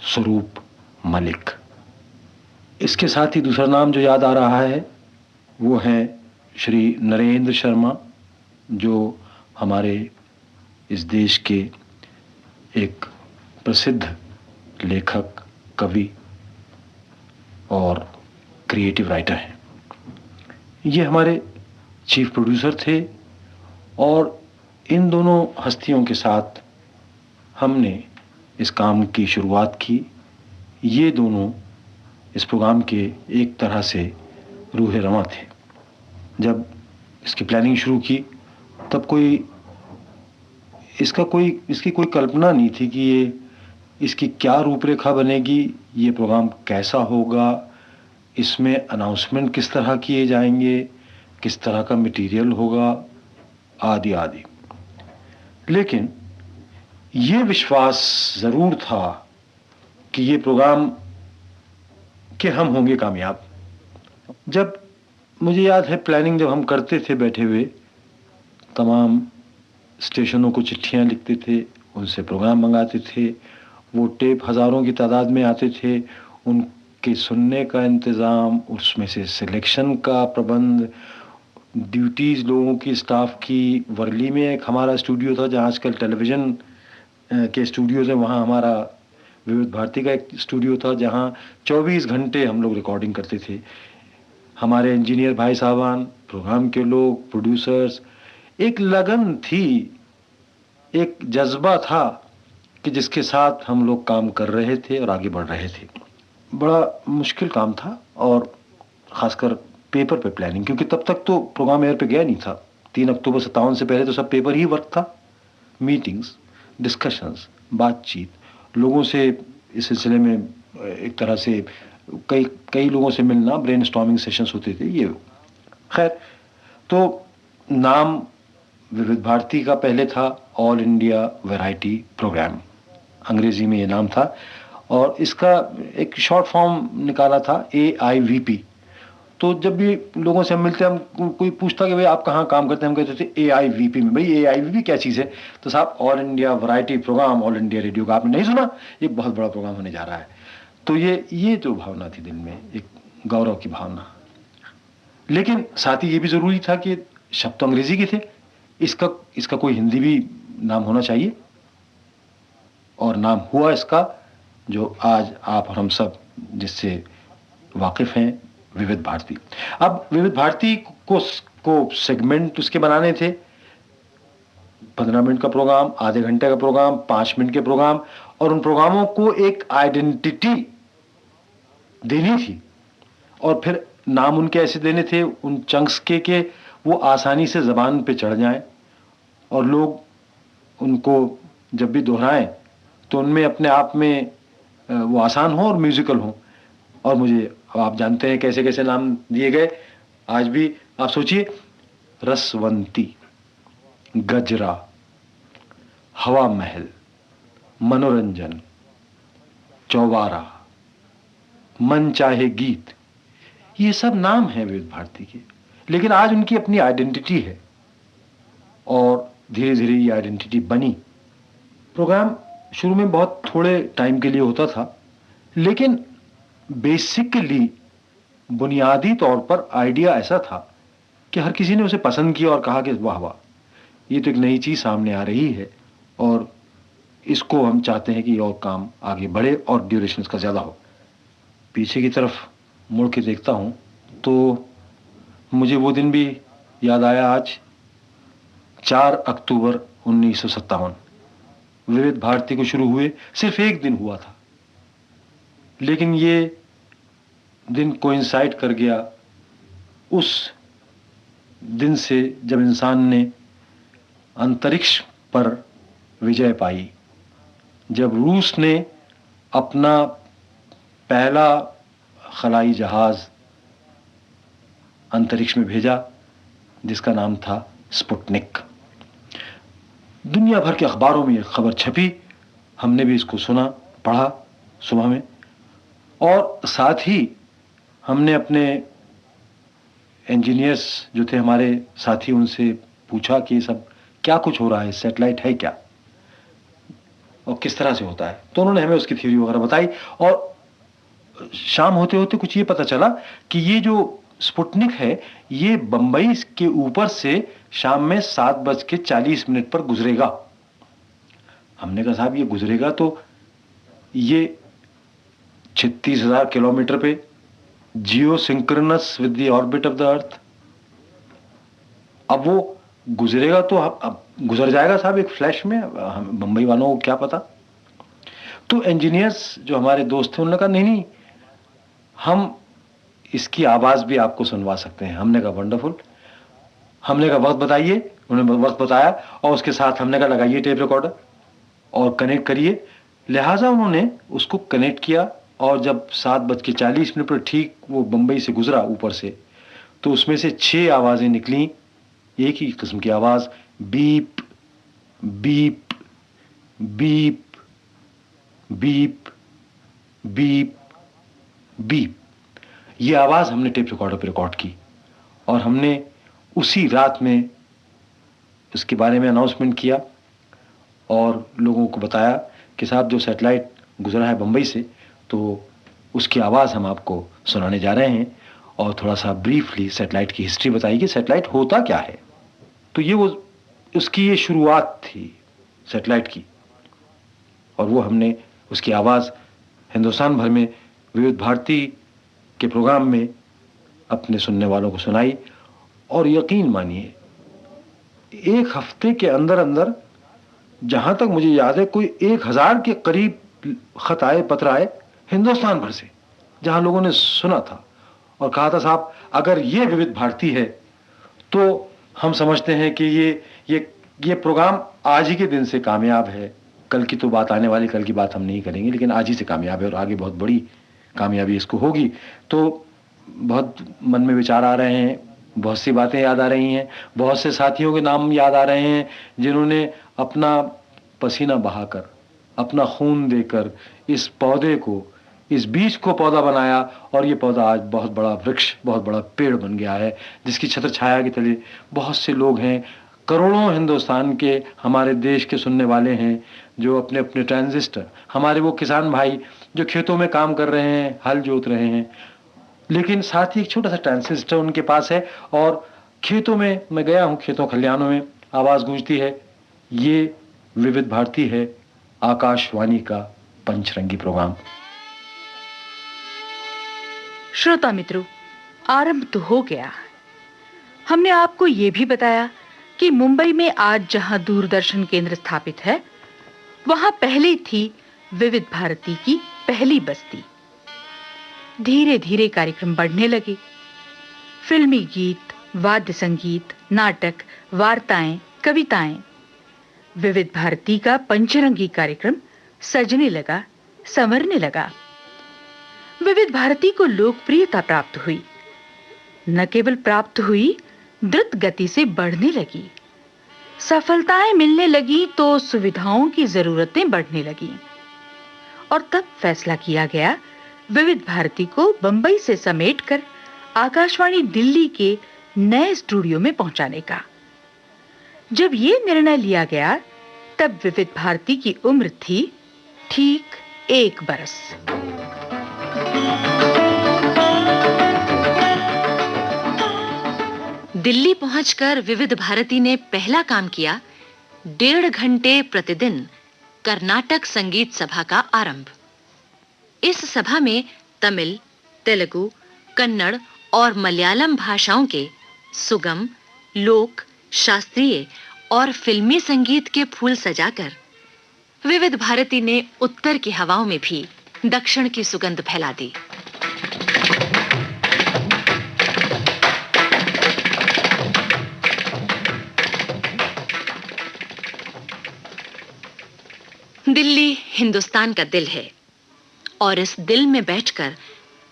स्वरूप मलिक। इसके साथ ही दूसरा नाम जो याद आ रहा है वो है श्री नरेंद्र शर्मा, जो हमारे इस देश के एक प्रसिद्ध लेखक, कवि और क्रिएटिव राइटर हैं। ये हमारे चीफ प्रोड्यूसर थे और इन दोनों हस्तियों के साथ हमने इस काम की शुरुआत की। ये दोनों इस प्रोग्राम के एक तरह से रूह रवां थे। जब इसकी प्लानिंग शुरू की तब इसकी कोई कल्पना नहीं थी कि ये इसकी क्या रूपरेखा बनेगी, ये प्रोग्राम कैसा होगा, इसमें अनाउंसमेंट किस तरह किए जाएंगे, किस तरह का मटेरियल होगा, आदि आदि। लेकिन ये विश्वास ज़रूर था कि ये प्रोग्राम कि हम होंगे कामयाब। जब मुझे याद है प्लानिंग जब हम करते थे बैठे हुए, तमाम स्टेशनों को चिट्ठियां लिखते थे, उनसे प्रोग्राम मंगाते थे, वो टेप हज़ारों की तादाद में आते थे, उनके सुनने का इंतज़ाम, उसमें से सिलेक्शन का प्रबंध, ड्यूटीज़ लोगों की, स्टाफ की। वर्ली में एक हमारा स्टूडियो था जहाँ आजकल टेलीविज़न के स्टूडियोज़ हैं, वहाँ हमारा विविध भारती का एक स्टूडियो था जहाँ 24 घंटे हम लोग रिकॉर्डिंग करते थे। हमारे इंजीनियर भाई साहबान, प्रोग्राम के लोग, प्रोड्यूसर्स, एक लगन थी, एक जज्बा था कि जिसके साथ हम लोग काम कर रहे थे और आगे बढ़ रहे थे। बड़ा मुश्किल काम था, और ख़ासकर पेपर पे प्लानिंग, क्योंकि तब तक तो प्रोग्राम एयर पे गया नहीं था। 3 अक्टूबर 57 से पहले तो सब पेपर ही वर्क था। मीटिंग्स, डिस्कशंस, बातचीत, लोगों से इस सिलसिले में एक तरह से कई लोगों से मिलना, ब्रेनस्टॉर्मिंग सेशंस होते थे। ये खैर, तो नाम विविध भारती का पहले था ऑल इंडिया वैरायटी प्रोग्राम, अंग्रेजी में ये नाम था, और इसका एक शॉर्ट फॉर्म निकाला था AIVP। तो जब भी लोगों से हम मिलते हम कोई पूछता कि भाई आप कहाँ काम करते हैं, हम कहते थे AIVP में। भाई AIVP क्या चीज़ है? तो साहब all India variety programme, all India radio का आपने नहीं सुना? ये बहुत बड़ा प्रोग्राम होने जा रहा है। तो ये जो भावना थी दिल में, एक गौरव की भावना। लेकिन साथ ही ये भी ज़रूरी था कि शब्द तो अंग्रेजी के थे, इसका कोई हिंदी भी नाम होना चाहिए, और नाम हुआ इसका जो आज आप और हम सब जिससे वाकिफ हैं, विविध भारती। अब विविध भारती को सेगमेंट उसके बनाने थे, 15 मिनट का प्रोग्राम, आधे घंटे का प्रोग्राम, 5 मिनट के प्रोग्राम, और उन प्रोग्रामों को एक आइडेंटिटी देनी थी, और फिर नाम उनके ऐसे देने थे उन चंक्स के वो आसानी से जबान पे चढ़ जाएं, और लोग उनको जब भी दोहराएं तो उनमें अपने आप में वो आसान हो और म्यूजिकल हो। और मुझे, आप जानते हैं कैसे कैसे नाम दिए गए। आज भी आप सोचिए, रसवंती, गजरा, हवा महल, मनोरंजन, चौबारा, मन चाहे गीत, ये सब नाम हैं विविध भारती के। लेकिन आज उनकी अपनी आइडेंटिटी है, और धीरे धीरे ये आइडेंटिटी बनी। प्रोग्राम शुरू में बहुत थोड़े टाइम के लिए होता था, लेकिन बेसिकली बुनियादी तौर पर आइडिया ऐसा था कि हर किसी ने उसे पसंद किया और कहा कि वाह वाह, ये तो एक नई चीज़ सामने आ रही है, और इसको हम चाहते हैं कि और काम आगे बढ़े और ड्यूरेशन इसका ज़्यादा हो। पीछे की तरफ मुड़ के देखता हूँ तो मुझे वो दिन भी याद आया आज, 4 अक्टूबर 1957 विविध भारती को शुरू हुए सिर्फ एक दिन हुआ था, लेकिन ये दिन कोइंसाइड कर गया उस दिन से जब इंसान ने अंतरिक्ष पर विजय पाई, जब रूस ने अपना पहला खलाई जहाज अंतरिक्ष में भेजा, जिसका नाम था स्पुतनिक। दुनिया भर के अखबारों में ये खबर छपी, हमने भी इसको सुना, पढ़ा सुबह में, और साथ ही हमने अपने इंजीनियर्स जो थे हमारे साथी, उनसे पूछा कि ये सब क्या कुछ हो रहा है, सैटेलाइट है क्या और किस तरह से होता है। तो उन्होंने हमें उसकी थ्योरी वगैरह बताई, और शाम होते होते कुछ ये पता चला कि ये जो स्पुतनिक है ये बंबई के ऊपर से शाम में 7:40 पर गुजरेगा। हमने कहा साहब ये गुजरेगा तो ये 36,000 किलोमीटर पे, geosynchronous with the orbit of the earth. अब वो गुजरेगा तो अब गुजर जाएगा साहब एक फ्लैश में, हम बंबई वालों को क्या पता। तो इंजीनियर्स जो हमारे दोस्त थे उन्होंने कहा नहीं, हम इसकी आवाज भी आपको सुनवा सकते हैं। हमने कहा वंडरफुल। हमने कहा वक्त बताइए, उन्होंने वक्त बताया, और उसके साथ हमने कहा लगाइए टेप रिकॉर्डर और कनेक्ट करिए। लिहाजा उन्होंने उसको कनेक्ट किया, और जब 7:40 पर ठीक वो बंबई से गुजरा ऊपर से, तो उसमें से 6 आवाजें निकली, एक ही किस्म की आवाज, beep beep beep beep beep beep. ये आवाज हमने टेप रिकॉर्डर पर रिकॉर्ड की, और हमने उसी रात में इसके बारे में अनाउंसमेंट किया और लोगों को बताया कि साहब जो सैटेलाइट गुजरा है बंबई से, तो उसकी आवाज़ हम आपको सुनाने जा रहे हैं, और थोड़ा सा ब्रीफली सैटेलाइट की हिस्ट्री बताई कि सैटेलाइट होता क्या है। तो ये वो उसकी ये शुरुआत थी सैटेलाइट की, और वो हमने उसकी आवाज़ हिंदुस्तान भर में विविध भारती के प्रोग्राम में अपने सुनने वालों को सुनाई। और यकीन मानिए 1 हफ्ते के अंदर अंदर, जहां तक मुझे याद है, कोई 1000 के करीब खत आए, पत्र आए हिंदुस्तान भर से, जहां लोगों ने सुना था और कहा था साहब अगर ये विविध भारती है तो हम समझते हैं कि ये प्रोग्राम आज ही के दिन से कामयाब है। कल की तो बात आने वाली, कल की बात हम नहीं करेंगे, लेकिन आज ही से कामयाब है और आगे बहुत बड़ी कामयाबी इसको होगी। तो बहुत मन में विचार आ रहे हैं, बहुत सी बातें याद आ रही हैं, बहुत से साथियों के नाम याद आ रहे हैं जिन्होंने अपना पसीना बहाकर, अपना खून देकर इस पौधे को, इस बीज को पौधा बनाया और ये पौधा आज बहुत बड़ा वृक्ष, बहुत बड़ा पेड़ बन गया है, जिसकी छत्र छाया के तले बहुत से लोग हैं। करोड़ों हिंदुस्तान के, हमारे देश के सुनने वाले हैं, जो अपने अपने ट्रांजिस्टर, हमारे वो किसान भाई जो खेतों में काम कर रहे हैं, हल जोत रहे हैं, लेकिन साथ ही एक छोटा सा ट्रांजिस्टर उनके पास है और खेतों में, मैं गया हूं, खेतों खलिहानों में आवाज गूंजती है, ये विविध भारती है, आकाशवाणी का पंचरंगी प्रोग्राम। श्रोता मित्रों, आरंभ तो हो गया। हमने आपको यह भी बताया कि मुंबई में आज जहां दूरदर्शन केंद्र स्थापित है, वहां पहले थी विविध भारती की पहली बस्ती। धीरे धीरे कार्यक्रम बढ़ने लगे। फिल्मी गीत, वाद्य संगीत, नाटक, वार्ताएं, कविताएं। विविध भारती का पंचरंगी कार्यक्रम सजने लगा, संवरने लगा। विविध भारती को लोकप्रियता प्राप्त हुई। न केवल प्राप्त हुई, द्रुत गति से बढ़ने लगी। सफलताएं मिलने लगी तो सुविधाओं की जरूरतें बढ़ने लगी और तब फैसला किया गया विविध भारती को बंबई से समेटकर आकाशवाणी दिल्ली के नए स्टूडियो में पहुंचाने का। जब यह निर्णय लिया गया तब विविध भारती की उम्र थी ठीक 1 बरस। दिल्ली पहुंचकर विविध भारती ने पहला काम किया 1.5 घंटे प्रतिदिन कर्नाटक संगीत सभा का आरंभ। इस सभा में तमिल, तेलुगु, कन्नड़ और मलयालम भाषाओं के सुगम, लोक, शास्त्रीय और फिल्मी संगीत के फूल सजाकर विविध भारती ने उत्तर की हवाओं में भी दक्षिण की सुगंध फैला दी। दिल्ली हिंदुस्तान का दिल है और इस दिल में बैठकर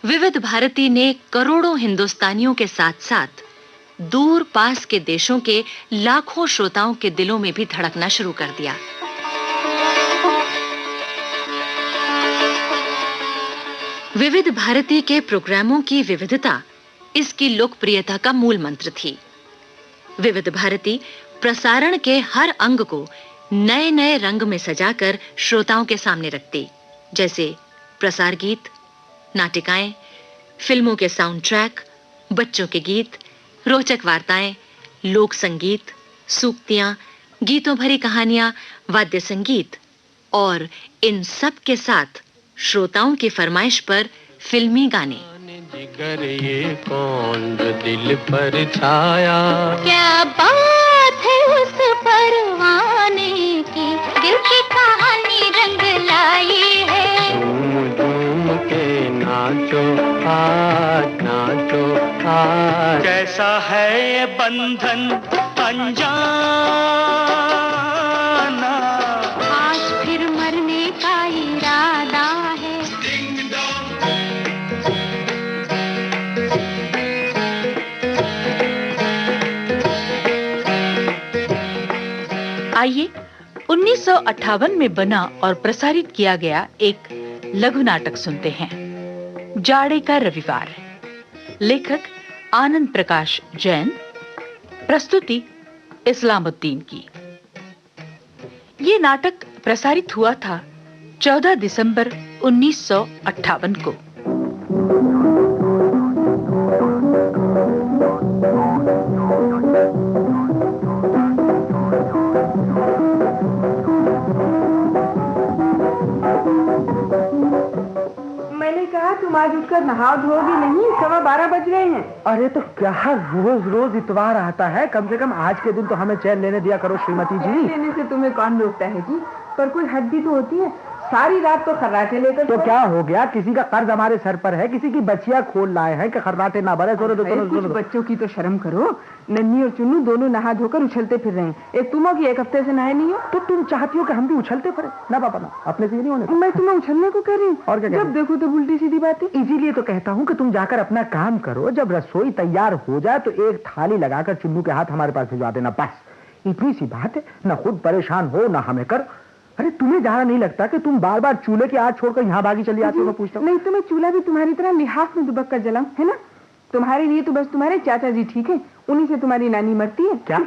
विविध भारती ने करोड़ों हिंदुस्तानियों के साथ-साथ दूर पास के देशों के लाखों श्रोताओं के दिलों में भी धड़कना शुरू कर दिया। विविध भारती के प्रोग्रामों की विविधता इसकी लोकप्रियता का मूल मंत्र थी। विविध भारती प्रसारण के हर अंग को नए-नए रंग में सजाकर श्रोताओं के सामने रखती, जैसे प्रसार गीत, नाटिकाएं, फिल्मों के साउंड ट्रैक, बच्चों के गीत, रोचक वार्ताएं, लोक संगीत, सूक्तियां, गीतों भरी कहानियां, वाद्य संगीत और इन सब के साथ श्रोताओं की फरमाइश पर फिल्मी गाने। जिगर ये कौन जो दिल पर छाया, क्या बात है उस परवाने की, दिल की कहानी रंग लाई है। झूम झूम के नाचो आज, नाचो आज। कैसा है ये बंधन अनजाना, आज फिर मरने का इरादा है। आइए 1958 में बना और प्रसारित किया गया एक लघु नाटक सुनते हैं, जाड़े का रविवार। लेखक आनंद प्रकाश जैन, प्रस्तुति इस्लामुद्दीन की। ये नाटक प्रसारित हुआ था 14 दिसंबर 1958 को। मैंने कहा तुम आज उठकर नहा धोगी नहीं, 12:15 बज रहे हैं। अरे तो क्या रोज रोज इतवार आता है, कम से कम आज के दिन तो हमें चैन लेने दिया करो श्रीमती जी। लेने से तुम्हें कौन रोकता है जी, पर कोई हद भी तो होती है। सारी रात तो खर्राटे लेकर तो क्या हो गया, किसी का कर्ज हमारे सर पर है, किसी की बच्चियां खोल लाए हैं कि खर्राटे ना भरे। कुछ बच्चों की तो शर्म करो। नन्ही और चुन्नू दोनों नहा धोकर उछलते फिर रहे हैं। एक तुम हो कि 1 हफ्ते से नहाए नहीं हो। तो तुम चाहती हो कि हम भी उछलते फिरे? ना पापा ना, अपने से नहीं होने। मैं तुम्हें उछलने को कह रही हूँ और क्या? जब देखो तो उल्टी सीधी बातें। इसीलिए तो कहता हूँ कि तुम जाकर अपना काम करो, जब रसोई तैयार हो जाए तो एक थाली लगाकर चुन्नू के हाथ हमारे पास भिजवा देना, बस इतनी सी बात है। न खुद परेशान हो न हमें कर। अरे तुम्हें ज़्यादा नहीं लगता कि तुम बार बार चूल्हे की आग छोड़कर यहाँ भागी चली आती हो? मैं पूछता हूँ। नहीं तो मैं चूल्हा भी तुम्हारी तरह लिहाफ में दुबक कर जलाऊं, है ना? तुम्हारे लिए तो बस तुम्हारे चाचा जी ठीक है, उन्हीं से तुम्हारी नानी मरती है। क्या?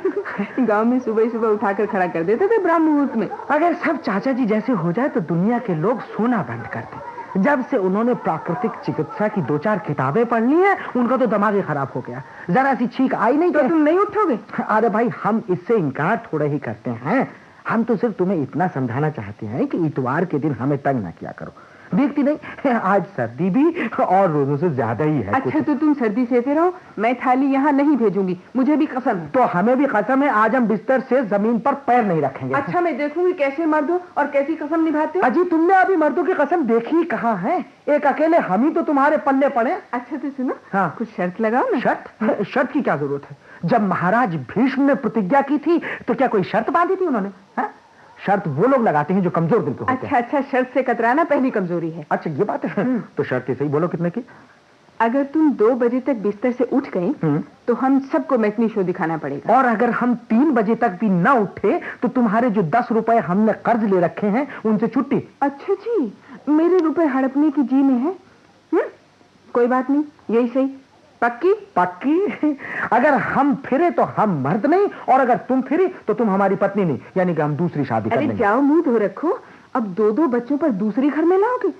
गांव में सुबह सुबह उठाकर खड़ा कर देते थे ब्रह्म मुहूर्त में। अगर सब चाचा जी जैसे हो जाए तो दुनिया के लोग सोना बंद कर दें। जब से उन्होंने प्राकृतिक चिकित्सा की 2-4 किताबें पढ़ ली हैं, उनका तो दिमाग ही खराब हो गया। जरा सी छींक आई नहीं तो तुम नहीं उठोगे? अरे भाई, हम इससे इनकार थोड़ा ही करते हैं। हम तो सिर्फ तुम्हें इतना समझाना चाहते हैं कि इतवार के दिन हमें तंग ना किया करो। देखती नहीं, आज सर्दी भी और रोजों से ज्यादा ही है। अच्छा तो तुम सर्दी सहते रहो, मैं थाली यहाँ नहीं भेजूंगी, मुझे भी कसम है। तो हमें भी कसम है, आज हम बिस्तर से जमीन पर पैर नहीं रखेंगे। अच्छा मैं देखूंगी कैसे मर्द हो और कैसी कसम निभाते हो। अजी तुमने अभी मर्दों की कसम देखी ही कहाँ है? एक अकेले हम ही तो तुम्हारे पल्ले पड़े। अच्छा तो सुनो, हाँ कुछ शर्त लगाओ ना। शर्त? शर्त की क्या जरूरत है? जब महाराज भीष्म ने प्रतिज्ञा की थी तो क्या कोई शर्त बांधी थी उन्होंने? हाँ? शर्त वो लोग लगाते हैं जो कमजोर दिल के होते हैं। अच्छा, शर्त से कतराना पहली कमजोरी है। अच्छा ये बात है। तो शर्त ही सही, बोलो कितने की? अगर तुम 2 बजे तक बिस्तर से उठ गए तो हम सबको मैटनी शो दिखाना पड़ेगा। और अगर हम 3 बजे तक भी ना उठे तो तुम्हारे जो 10 रुपए हमने कर्ज ले रखे हैं उनसे छुट्टी। अच्छा जी, मेरे रुपए हड़पने की जी में है। कोई बात नहीं, यही सही। पक्की? पक्की। अगर हम फिरे तो हम मर्द नहीं, और अगर तुम फिरी तो तुम हमारी पत्नी नहीं, यानी कि हम दूसरी शादी कर लेंगे। अरे जाओ, मुंह धो रखो। अब 2-2 बच्चों पर दूसरी घर में लाओगे?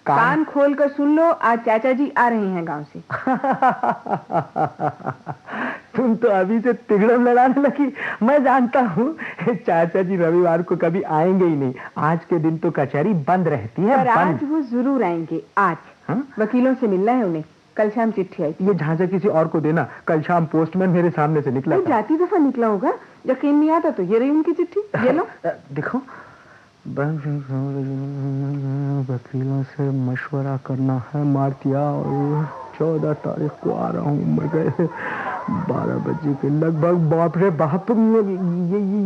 कान खोल कर सुन लो, आज चाचा जी आ रहे हैं गांव से। तुम तो अभी से तिगड़म लड़ाने लगी। मैं जानता हूँ चाचा जी रविवार को कभी आएंगे ही नहीं। आज के दिन तो कचहरी बंद रहती है। पर आज वो जरूर आएंगे। आज वकीलों से मिलना है उन्हें। कल शाम चिट्ठी आई। ये झांसा किसी और को देना। कल शाम पोस्टमैन मेरे सामने से निकला था। जाती दफा निकला होगा, यकीन नहीं आता तो ये रही उनकी चिट्ठी। ये लो। देखो, वकीलों से मशवरा करना है मार्तिया, और 14 तारीख को आ रहा हूँ मगर 12 बजे के लगभग। बाप रे बाप,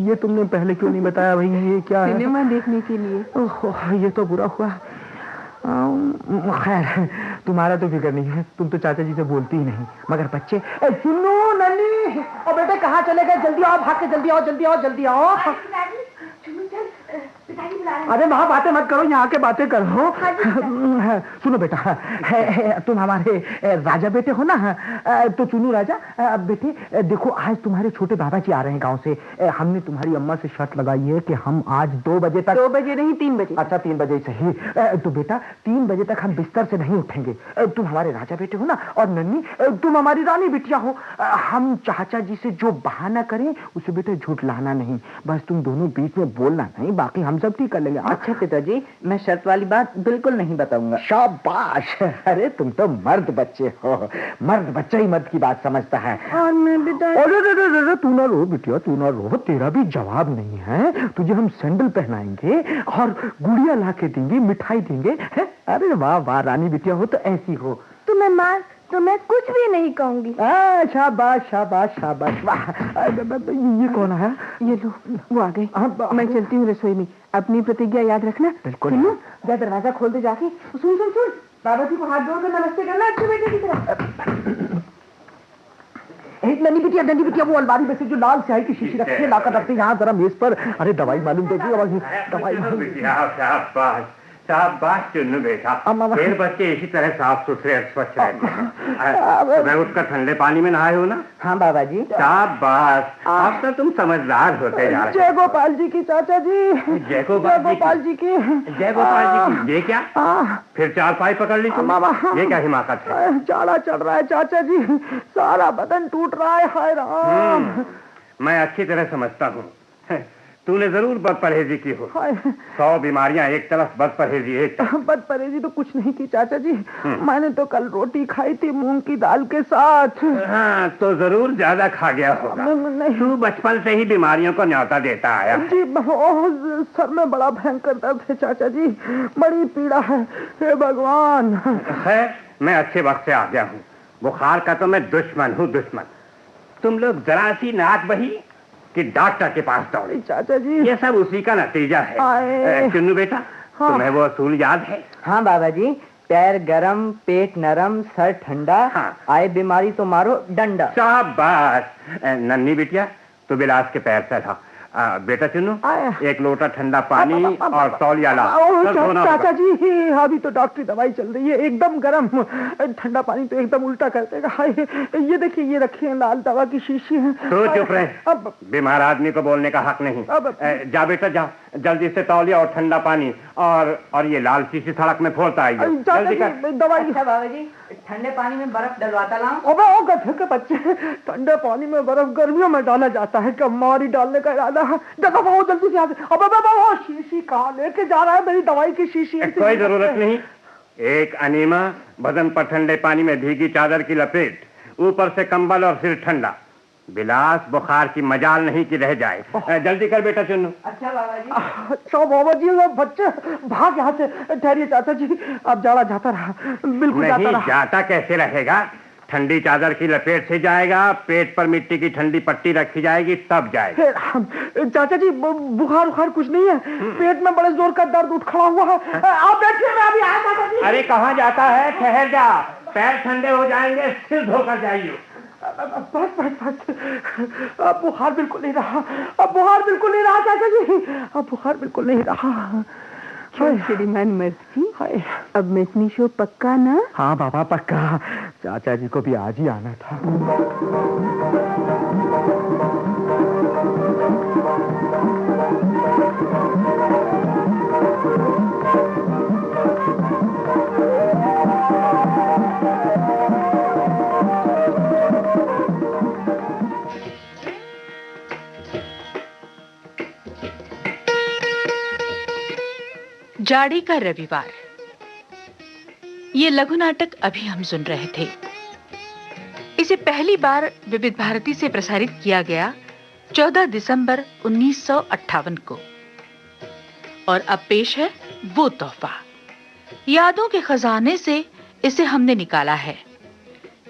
ये तुमने पहले क्यों नहीं बताया भाई? ये क्या है? सिनेमा देखने के लिए। ओह, ये तो बुरा हुआ। खैर, तुम्हारा तो फिक्र नहीं है, तुम तो चाचा जी से बोलती ही नहीं। मगर बच्चे, सुनो नन्नी, और बेटे कहाँ चले गए? जल्दी आओ, भाग के जल्दी आओ, जल्दी आओ, जल्दी आओ। अरे वहाँ बातें मत करो, यहाँ के बातें करो। सुनो बेटा, तुम हमारे राजा बेटे हो ना? तो चुनू राजा बेटे, देखो आज तुम्हारे छोटे बाबा जी आ रहे हैं गांव से। हमने तुम्हारी अम्मा से शर्त लगाई है कि हम आज 2 बजे तक। 2 बजे नहीं, 3 बजे। अच्छा 3 बजे सही। तो बेटा 3 बजे तक हम बिस्तर से नहीं उठेंगे। तुम हमारे राजा बेटे हो ना, और नन्नी तुम हमारी रानी बिटिया हो। हम चाचा जी से जो बहाना करें उसे बेटे झूठलाना नहीं। बस तुम दोनों बीच में बोलना नहीं, बाकी हम सब ठीक कर लेंगे। अच्छा पिताजी, मैं शर्त वाली बात बिल्कुल नहीं बताऊंगा। शाबाश। अरे तुम तो मर्द बच्चे हो। मर्द बच्चा ही मर्द की बात समझता है। और मैं बेटा, अरे तू ना रो बिटिया, तू ना रो। तेरा भी जवाब नहीं है। तुझे हम सैंडल पहनाएंगे और गुड़िया ला के देंगे, मिठाई देंगे। अरे वाह वाह, रानी बिटिया हो तो ऐसी हो। तुम्हें मार तो मैं कुछ भी नहीं कहूंगी। शाबाश शाबाश शाबाश, वाह। ये कौन है? ये लो, वो आ गए। मैं चलती हूँ रसोई में। अपनी प्रतिज्ञा याद रखना। बिल्कुल। जा, दरवाजा खोल दे जाके। सुन सुन सुन, बाबा जी को हाथ जोड़कर नमस्ते करना अच्छे बेटे की तरह। नन्ही बिटिया, वो अलमारी में से जो लाल स्याही की शीशी रखी है लाकर रखते यहाँ जरा मेज पर। अरे दवाई मालूम दे दी। दवाई। शाबाश चुन्नू बेटा, फिर बच्चे इसी तरह साफ सुथरे और स्वच्छ रहते हैं। सुबह उठकर ठंडे पानी में नहाए हो ना? हाँ बाबा जी। शाबाश, अब तो तुम समझदार होते जा रहे हो। जय गोपाल जी की चाचा जी। जय गोपाल जी की। जय गोपाल जी की। ये क्या? फिर चारपाई पकड़ ली तुम? ये क्या हिमाकत है? जाड़ा चढ़ रहा है चाचा जी, सारा बदन टूट रहा है। हाय राम। मैं अच्छी तरह समझता हूँ, तूने जरूर बदपरहेजी की हो। 100 बीमारियां एक तरफ, बदपरहेजी एक तरफ। बदपरहेजी तो कुछ नहीं की चाचा जी। मैंने तो कल रोटी खाई थी मूंग की दाल के साथ। हाँ, तो जरूर ज्यादा खा गया होगा। तू बचपन से ही बीमारियों को न्योता देता आया जी। सर में बड़ा भयंकर दर्द है चाचा जी, बड़ी पीड़ा है। हे भगवान। है, मैं अच्छे वक्त से आ गया हूँ। बुखार का तो मैं दुश्मन हूँ, दुश्मन। तुम लोग जरा सी नाक बही कि डॉक्टर के पास दौड़े। चाचा जी, ये सब उसी का नतीजा है। चुन्नू बेटा, तुम्हें वो असूल याद है? हाँ बाबा जी, पैर गरम, पेट नरम, सर ठंडा। आए बीमारी तो मारो डंडा। शाबाश। नन्ही बिटिया, तू बिलास के पैर से था। बेटा चुन्नू, एक लोटा ठंडा पानी और तौलिया ला। चाचा जी, अभी तो डॉक्टरी दवाई चल रही है, एकदम गर्म। ठंडा पानी तो एकदम उल्टा कर देगा। ये देखिए, ये रखी है लाल दवा की शीशी है। तो चुप रहे, बीमार आदमी को बोलने का हक नहीं। जा बेटा जा, जल्दी से तौलिया और ठंडा पानी और ये लाल शीशी सड़क में फोड़ता है। जल्दी कर दवाई। बाबा जी, ठंडे पानी में बर्फ डलवाता लाऊं? अबे ओ गधे के बच्चे, ठंडे पानी में बर्फ गर्मियों में डाला जाता है, कमारी डालने का इरादा है। देखो बहुत जल्दी से आते। अब वो शीशी कहाँ लेके जा रहा है? मेरी दवाई की शीशी। कोई जरूरत नहीं, एक अनीमा, बदन पर ठंडे पानी में भीगी चादर की लपेट, ऊपर से कंबल और सिर ठंडा। बिलास बुखार की मजाल नहीं कि रह जाए। जल्दी कर बेटा चुन्नू। अच्छा बाबा जी। अच्छा बाबा जी, वो बच्चे भाग यहाँ से। ठहरिए चाचा जी, अब जाड़ा जाता रहा, बिल्कुल जाता रहा। जाता कैसे रहेगा? ठंडी चादर की लपेट से जाएगा, पेट पर मिट्टी की ठंडी पट्टी रखी जाएगी, तब जाएगा। चाचा जी, बुखार उखार कुछ नहीं है, पेट में बड़े जोर का दर्द उठ खड़ा हुआ है। आप बैठिए, मैं अभी आया चाचा जी। अरे कहाँ जाता है, ठहर जा, पैर ठंडे हो जाएंगे, सिर धोकर जाइए। बस अब बुखार बिल्कुल नहीं रहा, अब बुखार बिल्कुल नहीं रहा चाचा जी, अब बुखार बिल्कुल नहीं रहा। श्रीमान मर्सी, अब मैटनी शो पक्का ना? हाँ बाबा पक्का, चाचा जी को भी आज ही आना था। जाड़ी का रविवार, ये लघु नाटक अभी हम सुन रहे थे। इसे पहली बार विविध भारती से प्रसारित किया गया 14 दिसंबर 1958 को। और अब पेश है वो तोहफा। यादों के खजाने से इसे हमने निकाला है।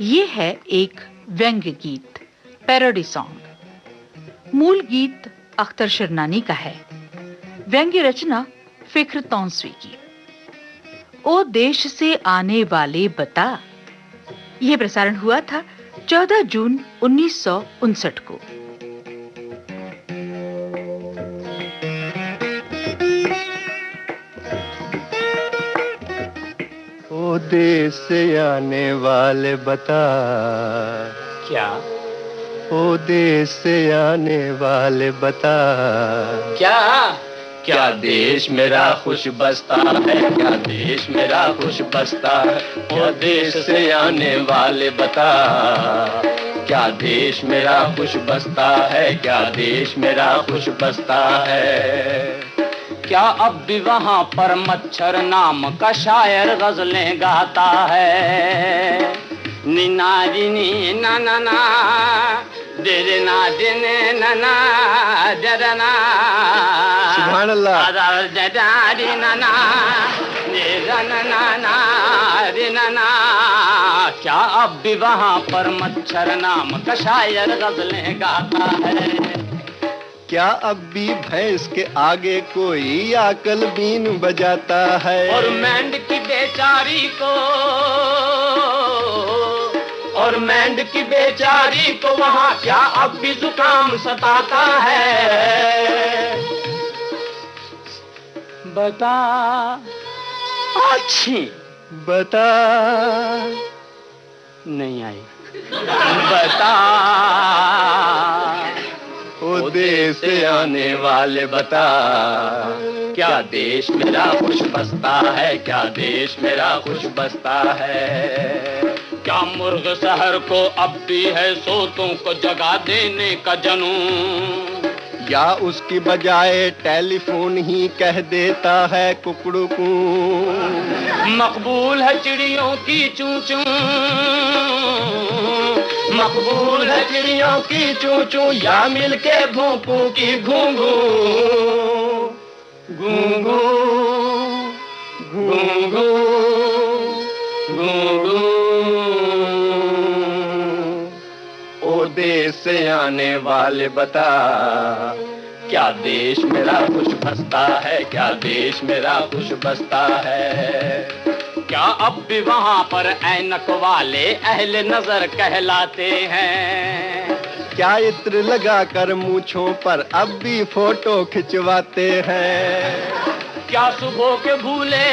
ये है एक व्यंग्य गीत, पैरोडी सॉन्ग। मूल गीत अख्तर शिरनानी का है, व्यंग्य रचना फिक्र तौंसवी की। ओ देश से आने वाले बता, यह प्रसारण हुआ था 14 जून 1959 को। ओ देश से आने वाले बता, क्या? ओ देश से आने वाले बता, क्या? क्या देश मेरा खुश बसता है, क्या देश मेरा खुश बसता है, ओ देश से आने वाले बता, क्या देश मेरा खुश बसता है, क्या देश मेरा खुश बसता है। क्या अब भी वहाँ पर मच्छर नाम का शायर गजलें गाता है। नीना नी ना ना ना दे ना देने ना ना दरना, सुभान अल्लाह, ददारी ना ना ना ना रे ना ना। क्या अब भी वहाँ पर मच्छर नाम का शायर गजलें गाता है। क्या अब भी भैंस के आगे कोई आकल बीन बजाता है। और मेंढ की बेचारी को, और मेंढ की बेचारी को वहाँ क्या अब भी जुकाम सताता है। बता, अच्छी बता, नहीं आई, बता, ओ देश से आने वाले बता, क्या देश मेरा खुश बसता है, क्या देश मेरा खुश बसता है। क्या मुर्ग शहर को अब भी है सोतों को जगा देने का जनून, या उसकी बजाय टेलीफोन ही कह देता है कुकड़ू कू। मकबूल है चिड़ियों की चूं चूं, मकबूल है चिड़ियों की चूं चूं, या मिलके भूकू की घूंघू घूंघू घूंघू घूंघू। ओ देश से आने वाले बता, क्या देश मेरा खुश बसता है, क्या देश मेरा खुश बसता है। क्या अब भी वहाँ पर ऐनक वाले अहले नजर कहलाते हैं। क्या इत्र लगा कर मूंछों पर अब भी फोटो खिंचवाते हैं। क्या सुबह के भूले,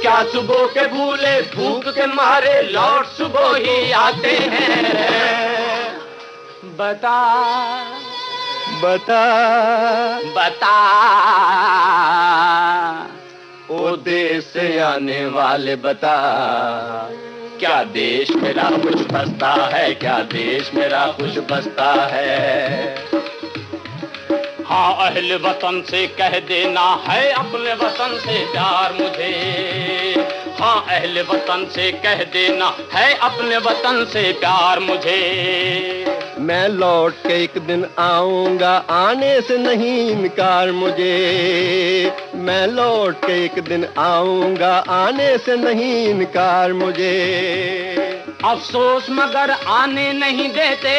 क्या सुबह के भूले भूख के मारे लौट सुबह ही आते हैं। बता बता बता ओ देश से आने वाले बता, क्या देश मेरा खुश बसता है, क्या देश मेरा खुश बसता है। हाँ अहले वतन से कह देना है अपने वतन से प्यार मुझे, हाँ अहले वतन से कह देना है अपने वतन से प्यार मुझे। मैं लौट के एक दिन आऊंगा, आने से नहीं इनकार मुझे। मैं लौट के एक दिन आऊंगा, आने से नहीं इनकार मुझे। अफसोस मगर आने नहीं देते,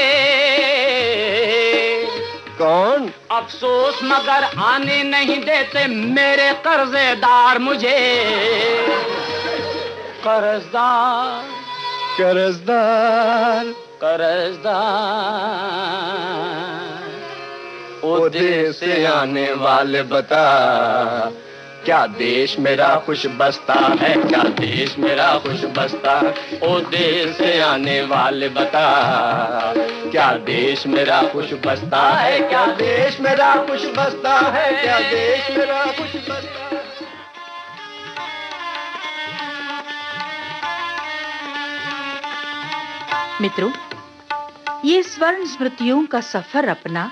कौन? अफसोस मगर आने नहीं देते मेरे कर्जेदार मुझे। कर्जदार कर्जदार कर्जदार ओ देश से आने वाले बता, क्या देश मेरा खुश बसता है, क्या देश मेरा खुश बसता। ओ देश से आने वाले बता, क्या देश मेरा खुश बसता है, क्या देश मेरा खुश बसता है, क्या देश मेरा खुश बसता है। मित्रों, ये स्वर्ण स्मृतियों का सफर अपना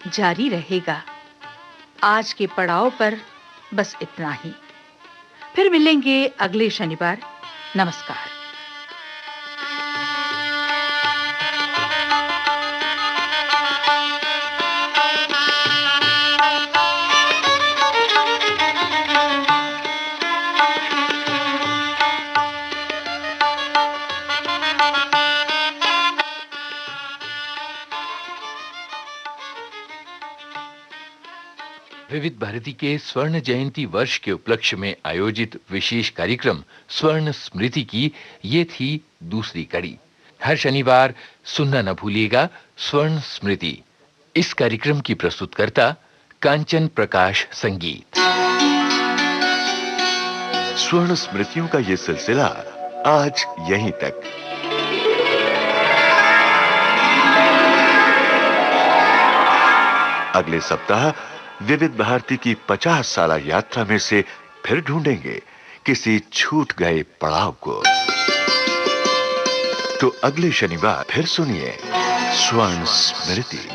जारी रहेगा। आज के पड़ाव पर बस इतना ही। फिर मिलेंगे अगले शनिवार। नमस्कार। विविध भारती के स्वर्ण जयंती वर्ष के उपलक्ष्य में आयोजित विशेष कार्यक्रम स्वर्ण स्मृति की ये थी दूसरी कड़ी। हर शनिवार सुनना न भूलिएगा स्वर्ण स्मृति। इस कार्यक्रम की प्रस्तुतकर्ता कांचन प्रकाश संगीत। स्वर्ण स्मृतियों का ये सिलसिला आज यहीं तक। अगले सप्ताह विविध भारती की 50 साल यात्रा में से फिर ढूंढेंगे किसी छूट गए पड़ाव को। तो अगले शनिवार फिर सुनिए स्वर्ण स्मृति।